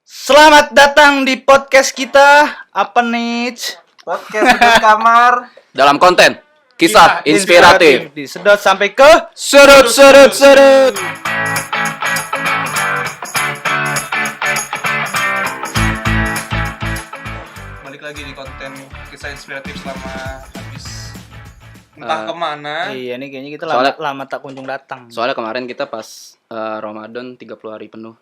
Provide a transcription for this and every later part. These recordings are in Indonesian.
Selamat datang di podcast kita. Apa nih? Podcast Sudut Kamar. Dalam konten kisah inspiratif. Disedot sampai ke Surut. Balik lagi di konten kisah inspiratif selama habis entah kemana. Iya nih kayaknya kita Soalnya- lama tak kunjung datang. Soalnya kemarin kita pas Ramadan 30 hari penuh.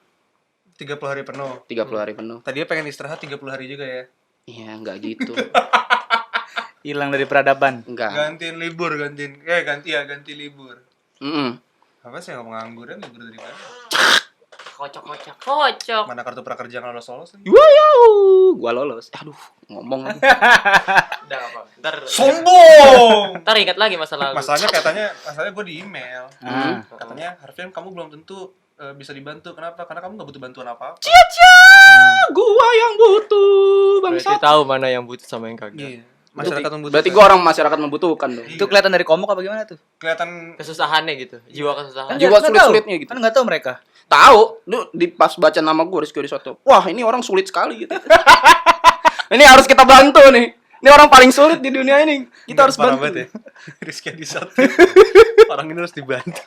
30 hari penuh. 30 hari penuh. Tadinya pengen istirahat 30 hari juga ya. Iya, enggak gitu. Hilang dari peradaban. Enggak. Gantiin libur, ganti libur. Apa sih ngomong ngangguran, libur dari mana? Kocok. Mana kartu prakerja nggak lolos lagi? Gua lolos. Aduh, ngomong lagi. Udah apa? Ntar Sombong! ingat lagi masa lalu. Masalahnya gue di email. Ah. Katanya Harfian kamu belum tentu bisa dibantu. Kenapa? Karena kamu nggak butuh bantuan apa-apa. Gua yang butuh, Berarti bangsa. tahu mana yang butuh sama yang kagak. Iya. Masyarakat membutuhkan. Berarti gua orang masyarakat membutuhkan dong. Itu kelihatan dari komuk apa gimana tuh? Kelihatan Kesusahannya gitu, jiwa kesusahan. Jiwa sulit-sulitnya gitu. Kan nggak tahu mereka. Tahu, lu di pas baca nama gue Rizky Odisoto. Wah, ini orang sulit sekali gitu. Ini harus kita bantu nih. Ini orang paling sulit di dunia ini. Kita harus parah bantu. banget ya. Rizky Odisoto. Orang ini harus dibantu.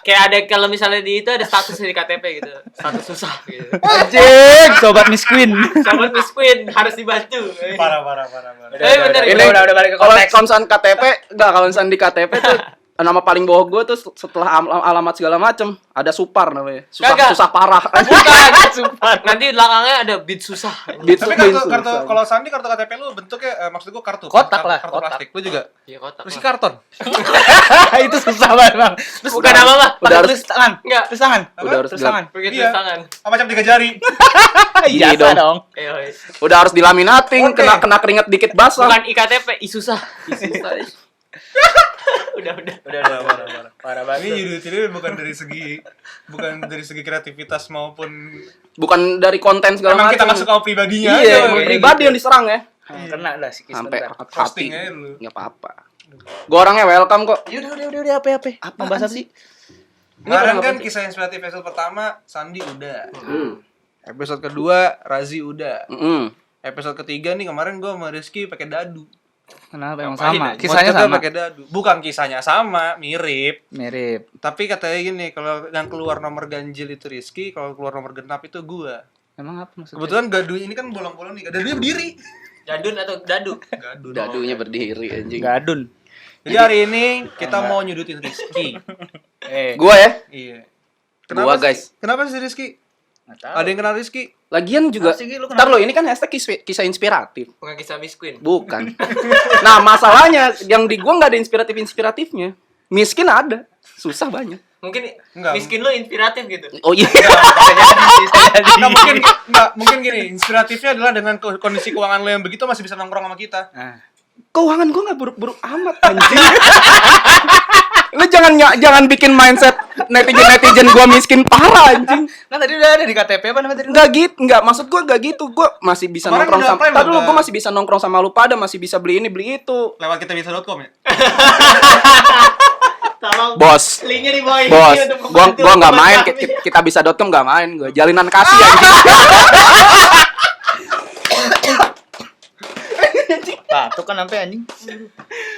Kayak ada kalau misalnya di itu ada status di KTP gitu, status susah gitu. Anjing, sobat Miss Queen. Sobat Miss Queen harus dibantu. Parah. Bener. Ini udah balik ke kalau konteks. konsan KTP, enggak kalau konsan di KTP tuh nama paling bawah gue tuh setelah alamat segala macem ada Supar namanya. Kagak. Susah parah. Sumpah. Nanti belakangnya ada beat susah. Tapi kartu kalau Sandi kartu KTP lu bentuknya maksud gua kartu. Kotak lah, Kartu kotak. plastik. Lu juga. Iya kotak. Terus lah. karton. Itu susah banget, Bang. Terus Bukan apa mah? Udah pakai harus- tulis tangan. Enggak. Tulis tangan. Udah harus tulis gelap. tangan. Pakai Iya. tulis tangan. Sama macam 3 jari. Iya Ijazah dong. dong. Udah harus dilaminating, Oke. kena keringet dikit basah. Bukan IKTP, susah. Udah. Parah Ini judul ini bukan dari segi kreativitas maupun Bukan dari konten segala emang macam. kita nggak suka pribadinya Iya, aja. pribadi yang diserang ya. Kena lah sikit Sampai sebentar. hati. Posting aja lu. Enggak apa-apa. Gua orangnya welcome kok. Udah apa? Apa bahasa sih? Kemarin Ini kan apa sih? kisah inspiratif episode pertama Sandi udah. Episode kedua Razi udah. Episode ketiga nih kemarin gua sama Rizky pakai dadu. Kenapa emang Ngapain sama? aja? Kisahnya Maksudnya sama. pakai dadu. Bukan kisahnya sama, mirip. Mirip. Tapi katanya gini, kalau yang keluar nomor ganjil itu Rizky, kalau keluar nomor genap itu gua. Emang apa maksudnya? Kebetulan gadu ini kan bolong-bolong nih. Dadunya berdiri. Jadun atau dadu? Gadu. Dadunya berdiri anjing. Gadun. Jadi hari ini kita mau nyudutin Rizky. Gua ya. Iya. Gua, sih- guys. Kenapa sih Rizky? Nggak tahu. Ada yang kenal Rizky? Lagian juga. Apa sih, Gi? Lu kenapa? Ntar lo, ini kan hashtag kisah inspiratif. Bukan kisah Miss Queen. Bukan. Nah, masalahnya yang di gua nggak ada inspiratifnya. Miskin ada, susah banyak. Mungkin Enggak. miskin lu inspiratif gitu. Oh iya. Nggak, mungkin gini, inspiratifnya adalah dengan kondisi keuangan lo yang begitu masih bisa nongkrong sama kita. Nah, Keuangan gua nggak buruk-buruk amat anjing. Lu jangan bikin mindset netizen gua miskin parah anjing. kan tadi udah ada di KTP apa namanya tadi? Enggak gitu, enggak maksud gua enggak gitu. Gua masih bisa Kemarin nongkrong udah sama. apply Tadi belum? lu gua masih bisa nongkrong sama lu pada, masih bisa beli ini, beli itu. Lewat kitabisa.com ya? Tolong Bos. linknya di bawah ini Bos, untuk gua membantu nggak teman main, kami. kita bisa.com nggak main, gua jalinan kasih anjing. Batuk kan sampai anjing.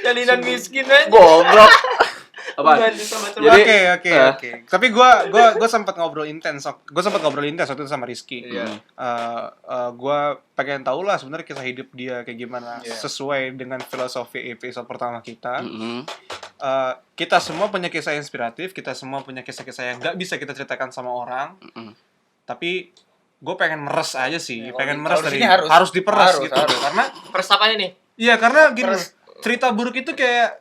Jalinan miskin aja. Goblok. Apa? Bantu sama teman. Jadi, Oke. Tapi gua sempat ngobrol intens. Gua sempat ngobrol intens waktu itu sama Rizky. Iya. Gua pengen tahu lah sebenarnya kisah hidup dia kayak gimana Iya. sesuai dengan filosofi episode pertama kita. Mm-mm. Kita semua punya kisah inspiratif, kita semua punya kisah-kisah yang nggak bisa kita ceritakan sama orang. Mm-mm. Tapi gue pengen meres aja sih, Ya, pengen kalau meres di dari sini harus. harus diperes Harus, gitu. harus. Karena Persiapannya nih. iya karena gini, Peres. cerita buruk itu kayak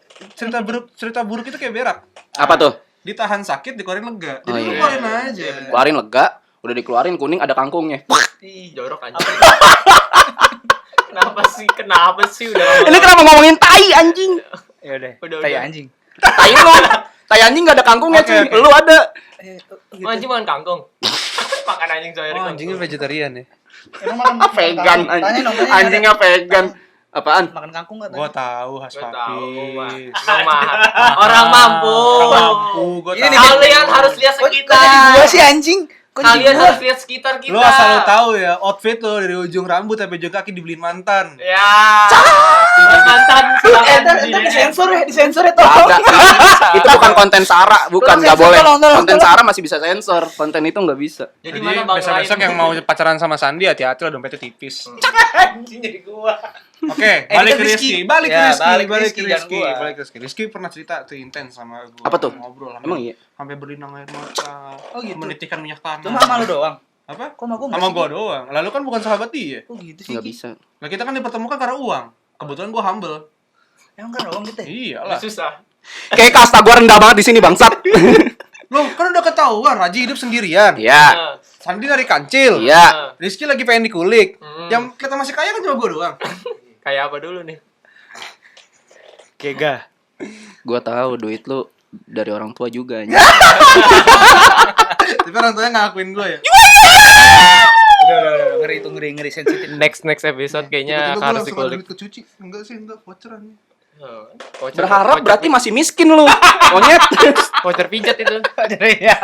cerita buruk itu kayak berak. Apa tuh? Ditahan sakit, dikeluarin lega. Jadi Oh, lu iya. keluarin aja. Keluarin lega, udah dikeluarin kuning ada kangkungnya. Ih, jorok aja. Kenapa sih udah lama. Ini kenapa ngomongin tai anjing? Ya udah. Udah. Tai anjing. Tai lu. Tai anjing nggak ada kangkungnya, Oke, cuy. oke. Lu ada. Oh, anjing makan kangkung. Makan anjing soalnya. Oh, anjingnya vegetarian ya. Emang makan Vegan Tanya anjing. dong, tanya. Anjingnya vegan. Apaan? Makan kangkung enggak? Gua tahu khas Gua papi. tahu, Mas. Orang mampu. Orang mampu, gua Ini tahu. Kalian harus lihat Kok sekitar. tadi gua sih anjing. Kalian harus lihat sekitar kita. Lu asal lu tahu ya, outfit lo dari ujung rambut sampai ujung kaki dibeliin mantan. Ya. Mantan silakan disensor ya Ada. Itu bukan konten Sarah, bukan, nggak boleh. tolong. Konten Sarah masih bisa sensor, konten itu nggak bisa. Jadi Jadi mana Bang besok-besok Lain? yang mau pacaran sama Sandi hati-hati lah dompetnya tipis. Anjing jadi gua. Oke, balik kita ke Rizky. Rizky. Balik ke Ya, Rizky. balik ke Balik Rizky, ke jangan Rizky. gua. Balik ke Rizky. Rizky pernah cerita tuh intens sama gua. Apa tuh? Ngobrol sampai, Emang iya? sampai berlinang air mata. Oh, gitu. Menitikan minyak tanah. Cuma sama lu doang. Apa? Kok sama gua Sama gua doang. Lalu kan bukan sahabat dia. Kok gitu sih? Nggak bisa. Nah, kita kan dipertemukan karena uang. Kebetulan gua humble. Emang kan doang kita. Iyalah. Susah. Kayak kasta gua rendah banget di sini bangsat. Loh, kan udah ketahuan Raji hidup sendirian. Iya. Sandi dari kancil. Iya. Rizky lagi pengen dikulik. Hmm. Yang kita masih kaya kan cuma gua doang. Kayak apa dulu nih? Kega. Gua tahu duit lu dari orang tua juga anjing. Tapi orang tuanya ngakuin gua ya. Udah, ngeri sensitif. Next episode kayaknya Tiba-tiba gua harus langsung ada dikulik. duit kecuci. Enggak sih, enggak voucheran. Berharap berarti masih miskin lu. Monyet. voucher pijat itu. Ya.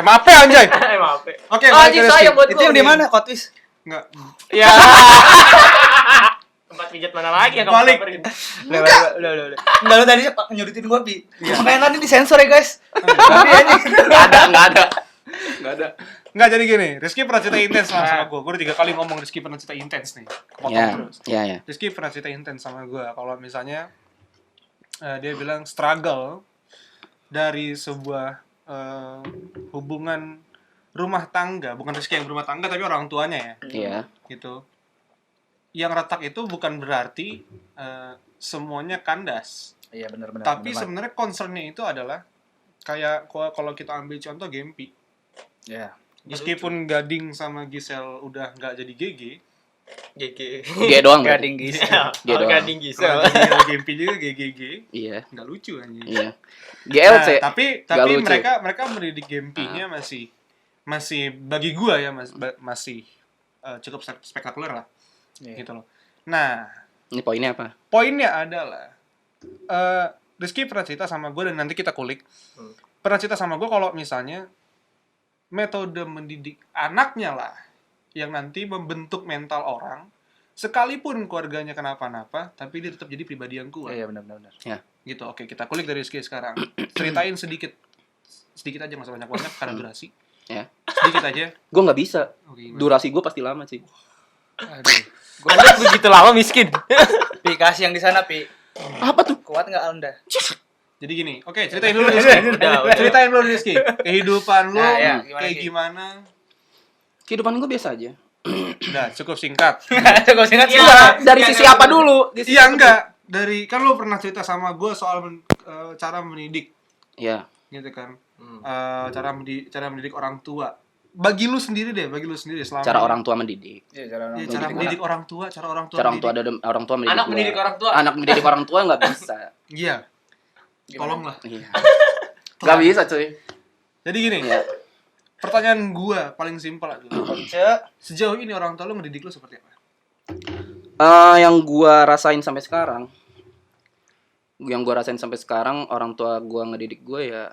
Maaf ya anjay. Maaf. Oke, Ah, balik ke anjing Rizky. sayang buat Itu gua yang di nih. mana? Kotwis. Enggak. Ya. Tempat pijat mana lagi yang kamu Balik. samperin? Udah. Enggak lu tadi nyudutin gua, Pi. Makanya tadi disensor ya, guys. Tapi anjing. Enggak ada. Enggak, jadi gini, Rizky pernah cerita intens sama gue. Gue udah 3 kali ngomong Rizky pernah cerita intens nih. Kepotong Ya. terus. Ya. Rizky pernah cerita intens sama gue. Kalau misalnya dia bilang struggle dari sebuah hubungan rumah tangga, bukan Rizky yang berumah tangga tapi orang tuanya ya. Iya. Gitu. Yang retak itu bukan berarti semuanya kandas. Iya, benar. Tapi sebenarnya concernnya itu adalah kayak kalau kita ambil contoh Gempi. ya. Meskipun Gading sama Gisel udah nggak jadi GG, GG. G doang berarti. Gading gis. Dia doang. Gading Gisel. kalau Gempi juga GG, Iya. nggak lucu anjing. Iya. GLC. Nah, tapi Nggak lucu. mereka mendidik Gempinya masih bagi gua ya masih cukup spektakuler lah, gitu loh. Nah, Ini poinnya apa? poinnya adalah Rizky pernah cerita sama gue dan nanti kita kulik. Pernah cerita sama gue kalau misalnya metode mendidik anaknya lah yang nanti membentuk mental orang, sekalipun keluarganya kenapa-napa, tapi dia tetap jadi pribadi yang kuat. Iya, benar. Ya. Gitu. Oke, kita kulik dari Rizky sekarang. Ceritain sedikit aja, nggak usah banyak-banyak karena durasi. Ya. Sedikit aja. Gue nggak bisa. Oke, gimana? Durasi gue pasti lama sih. Aduh. Anda begitu lama miskin. Pi, kasih yang di sana, Pi. Apa tuh? Kuat enggak Anda? Jadi gini, oke, ceritain dulu Rizky. Udah. Ceritain dulu Rizky. Kehidupan lu Nah, ya, gimana, kayak Ki? gimana? Kehidupan gue biasa aja. Udah, cukup singkat. Kok singkat sih? Iya. Dari sisi apa dulu? Iya enggak. Dari kan lu pernah cerita sama gue soal cara mendidik, Ya. gitu kan? Cara mendidik orang tua. Bagi lu sendiri selama Cara orang tua mendidik. Iya, cara orang Iya, tua. cara mendidik orang tua, cara orang tua. Cara orang tua ada orang tua mendidik Anak gua. mendidik orang tua. Anak mendidik orang tua nggak bisa. Iya. Tolonglah. Iya. Nggak bisa cuy. Jadi gini, Iya. pertanyaan gua paling simpel aja. Sejauh ini orang tua lu mendidik lu seperti apa? Yang gua rasain sampai sekarang, orang tua gua ngedidik gua ya,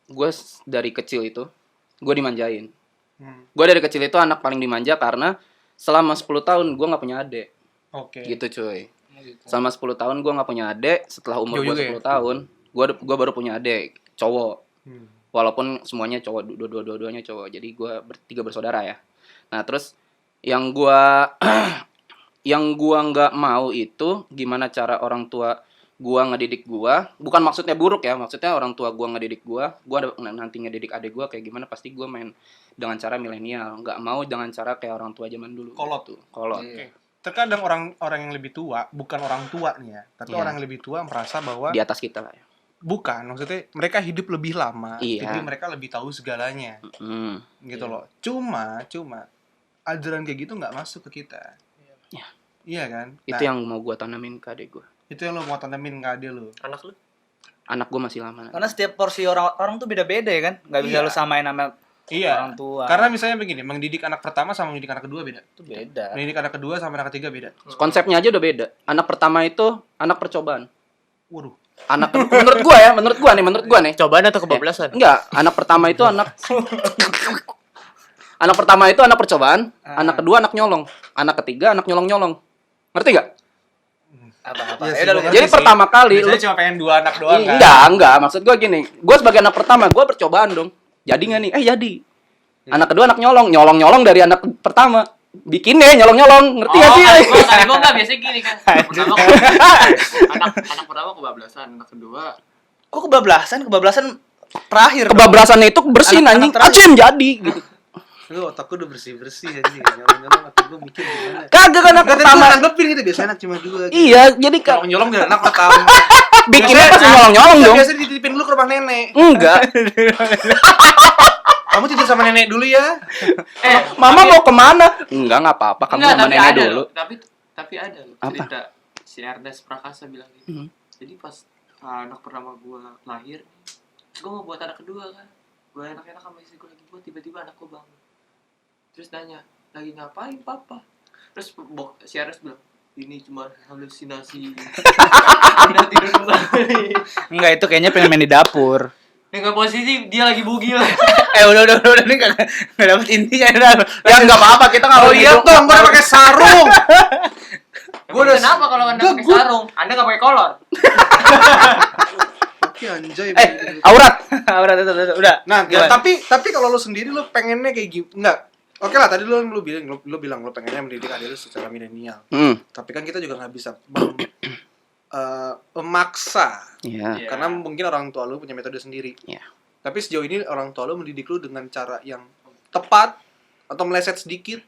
gua dari kecil itu, gua dimanjain. Gua dari kecil itu anak paling dimanja karena selama 10 tahun gua nggak punya adik. Oke. Gitu cuy. Selama 10 tahun gua nggak punya adik, setelah umur Jauh gua juga 10 tahun, gua baru punya adik cowok. Walaupun semuanya cowok, dua-duanya cowok. Jadi gua bertiga bersaudara ya. Nah, terus yang gua nggak mau itu gimana cara orang tua gua ngedidik gua, bukan maksudnya buruk ya, maksudnya orang tua gua ngedidik gua nanti ngedidik adik gua kayak gimana, pasti gua main dengan cara milenial, nggak mau dengan cara kayak orang tua zaman dulu. Kolot tuh. Kolot. Oke. Terkadang orang yang lebih tua, bukan orang tua nih ya, tapi Iya. orang yang lebih tua merasa bahwa Di atas kita lah ya. bukan, maksudnya mereka hidup lebih lama, Iya. jadi mereka lebih tahu segalanya, gitu loh. Cuma ajaran kayak gitu nggak masuk ke kita. Iya. Iya kan? Itu yang mau gua tanamin ke adik gua. Itu yang lo mau tanemin ke adik lo. Anak lu? Anak gua masih lama. Karena setiap porsi orang tuh beda-beda ya kan? Nggak bisa Iya. lu samain sama Iya. orang tua. Karena misalnya begini, mendidik anak pertama sama mendidik anak kedua beda. itu beda. Mendidik anak kedua sama anak ketiga beda. Konsepnya aja udah beda. Anak pertama itu anak percobaan. Waduh. Menurut gua nih. Cobaan atau kebablasan? Enggak, anak pertama itu anak Anak pertama itu anak percobaan, Ah. anak kedua anak nyolong, anak ketiga anak nyolong-nyolong. Ngerti gak? Apa-apa. Iya Ya sih, udah lu gua ngerti Jadi sih. pertama kali Biasanya cuma pengen 2 anak doang kan. enggak, maksud gue gini. Gue sebagai anak pertama, gue percobaan dong. Jadi nggak nih? Jadi. Anak kedua anak nyolong dari anak pertama. Bikin deh nyolong, ngerti gak sih? Kali gua enggak biasa gini kan. Pertama anak pertama kebablasan, anak kedua Kok kebablasan terakhir. Kebablasannya itu bersin Anak- anjing. anak terakhir. Acem jadi gitu. Lu otak gua udah bersih-bersih anjing. Nyolong-nyolong otak gua mikir gimana. Kagak kan anak Pertama pertama. tanggepin gitu biasanya anak cuma 2 gitu. Iya, jadi kan Nyolong dari anak pertama. bikinnya pasti nyolong-nyolong dong. Biasa dititipin dulu ke rumah nenek. Enggak. Kamu tidur sama nenek dulu ya. Mama mau kemana? Enggak apa-apa. Kamu enggak, sama tapi nenek ada dulu. loh. Tapi ada loh Apa? cerita si Ernest Prakasa bilang gitu. Hmm. Jadi pas anak pertama gua lahir, gua mau buat anak kedua kan. Gua enak-enak sama istri gua lagi buat, tiba-tiba anak gua bangun. Terus nanya, "Lagi ngapain, Papa?" Terus si Ernest bilang, "Ini cuma halusinasi." Udah tidur kembali. Enggak, itu kayaknya pengen main di dapur. Dengan posisi dia lagi bugil. Udah ini enggak dapet intinya udah. Ya enggak apa-apa, kita enggak Oh boleh iya gitu. dong, gua udah pakai sarung. Gua udah kenapa kalau Anda pakai sarung? Anda enggak pakai kolor. Oke anjay. Aurat. Udah. Nah, Gimana? tapi kalau lu sendiri lu pengennya kayak gitu enggak? Oke lah, tadi lu bilang lu pengennya mendidik adik lu secara milenial. Tapi kan kita juga nggak bisa memaksa. Iya. Iya. Karena mungkin orang tua lu punya metode sendiri. Iya. Tapi sejauh ini orang tua lu mendidik lu dengan cara yang tepat atau meleset sedikit.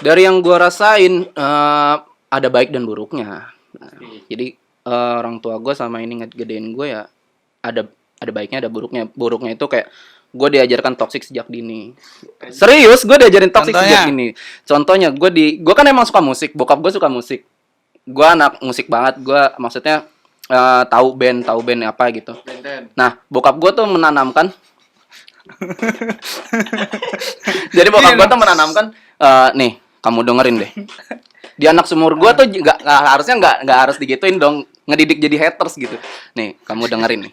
Dari yang gua rasain ada baik dan buruknya. Nah, jadi orang tua gua sama ini ngegedein gua ya ada baiknya ada buruknya. Buruknya itu kayak gue diajarkan toksik sejak dini. Serius, gue diajarin toksik Contohnya? sejak dini. Contohnya gue kan emang suka musik. Bokap gue suka musik. Gue anak musik banget. Gue maksudnya tahu band apa gitu. Benten. Nah, bokap gue tuh menanamkan. Jadi bokap gue tuh menanamkan, nih, kamu dengerin deh. Di anak sumur gue tuh harusnya nggak harus digituin dong, ngedidik jadi haters gitu. Nih, kamu dengerin nih.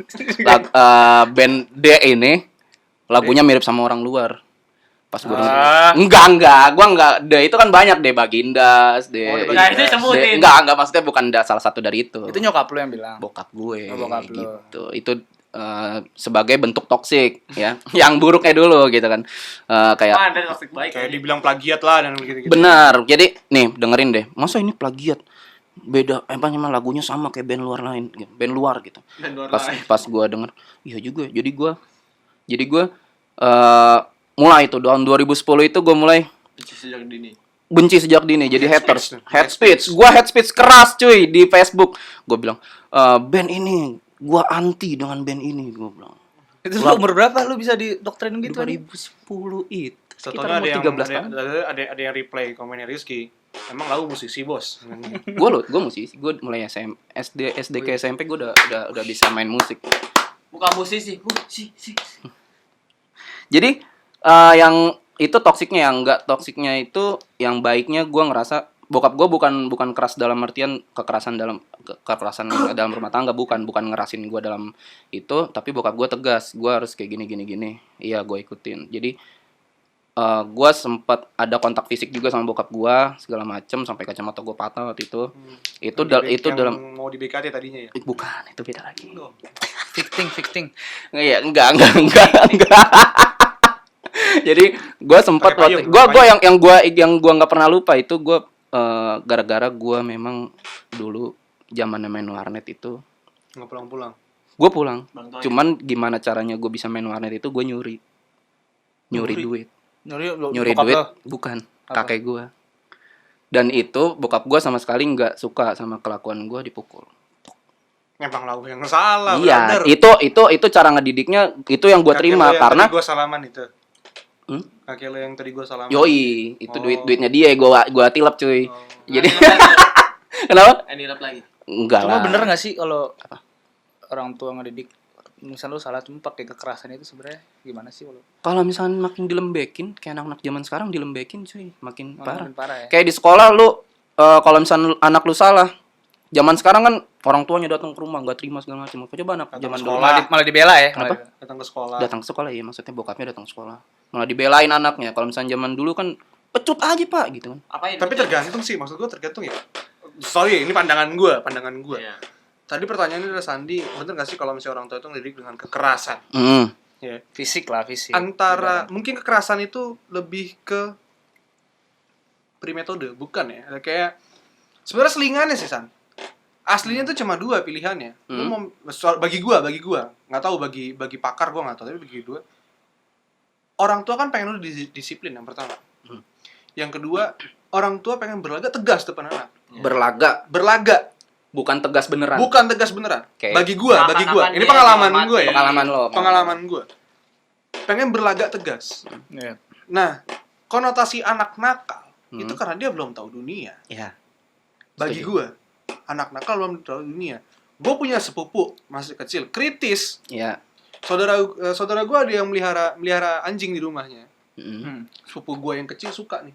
Band D ini lagunya mirip sama orang luar. Pas gue enggak, gua enggak. D itu kan banyak, D Bagindas, D. Nah, itu sebutin. Enggak, maksudnya bukan salah satu dari itu. Itu nyokap lu yang bilang. Bokap gue. Oh, bokap lu. Gitu. Itu sebagai bentuk toksik ya. Yang buruknya dulu gitu kan. Kayak Ada toxic baik. Kayak dibilang plagiat lah dan begitu-gitu. benar. Jadi nih dengerin deh. Masa ini plagiat? Beda, emang lagunya sama kayak band luar lain, band luar gitu. Pas gua denger, iya juga. Jadi gua mulai itu tahun 2010 itu gua mulai benci sejak dini jadi haters. Hate speech. Gua hate speech keras cuy di Facebook. Gua bilang, band ini gua anti dengan band ini, gua bilang. Itu lu umur berapa lu bisa didoktrin gitu? 2010 itu Setelah sekitar umur 13 tahun. ada yang replay komennya Rizky. Emang lau musisi, Bos. Gue musisi, gue mulai SD ke SMP gue udah bisa main musik. Bukan musisi. Jadi yang itu toksiknya, yang enggak toksiknya itu yang baiknya gue ngerasa bokap gue bukan keras dalam artian kekerasan dalam rumah tangga, bukan ngerasin gue dalam itu, tapi bokap gue tegas, gue harus kayak gini. Iya, gue ikutin. Jadi gue sempat ada kontak fisik juga sama bokap gue segala macem sampai kacamata gue patah waktu itu. Itu dalam mau di BKT tadinya ya. bukan, itu beda lagi. Ficting. Iya, enggak. Jadi gue sempat Pakai payung, gue yang gue nggak pernah lupa itu gue gara-gara gue memang dulu zaman main warnet itu Nggak pulang-pulang. gue pulang. Bang Cuman gimana caranya gue bisa main warnet itu gue nyuri duit. Nyuri bokap duit lo? bukan Apa? kakek gue. Dan itu bokap gue sama sekali nggak suka sama kelakuan gue dipukul. Emang lau yang salah, Iya, brother. itu cara ngedidiknya itu yang gue terima karena gue salaman itu. Hmm? Kakek lo yang tadi gue salaman. yoi itu Oh. duitnya dia gue tilap cuy. Oh. Jadi kenapa? Ini lap lagi. Enggak Cuma lah. bener gak sih kalau orang tua ngedidik misal lu salah cuma pakai kekerasan itu sebenarnya gimana sih lu? Kalau misalnya makin dilembekin kayak anak-anak zaman sekarang dilembekin cuy, makin parah. Makin parah ya. Kayak di sekolah lu kalau misalnya anak lu salah, zaman sekarang kan orang tuanya datang ke rumah nggak terima segala macam. Coba anak Datang zaman ke dulu sekolah. Malah dibela ya. Kenapa? Datang ke sekolah. datang ke sekolah ya, maksudnya bokapnya datang ke sekolah. Malah dibelain anaknya. Kalau misalnya zaman dulu kan pecut aja Pak gitu kan. Apain? Tapi tergantung sih, maksud gue tergantung ya. Sorry, ini pandangan gue. Iya. Tadi pertanyaannya adalah Sandi, bener gak sih kalau misalnya orang tua itu ngedidik dengan kekerasan? Ya. Fisik lah, fisik. Antara mungkin kekerasan itu lebih ke metode, bukan ya? Kayak sebenarnya selingannya sih San. Aslinya tuh cuma dua pilihannya. Lu mau bagi gua, nggak tahu bagi pakar gua nggak tahu, tapi bagi gua, orang tua kan pengen lu disiplin yang pertama. Yang kedua, orang tua pengen berlaga tegas depan anak. Berlaga, Bukan tegas beneran. bukan tegas beneran. Oke. Bagi gua. Seakan-akan Ini dia pengalaman dihormati. gua ya. Pengalaman lo. Gua. Pengen berlaga tegas. Iya. Nah, konotasi anak nakal itu karena dia belum tahu dunia. Ya. Bagi Setuju. gue, anak nakal belum tahu dunia. Gue punya sepupu masih kecil, kritis. Iya. Saudara gue ada yang melihara anjing di rumahnya. Mm. Sepupu gue yang kecil suka nih,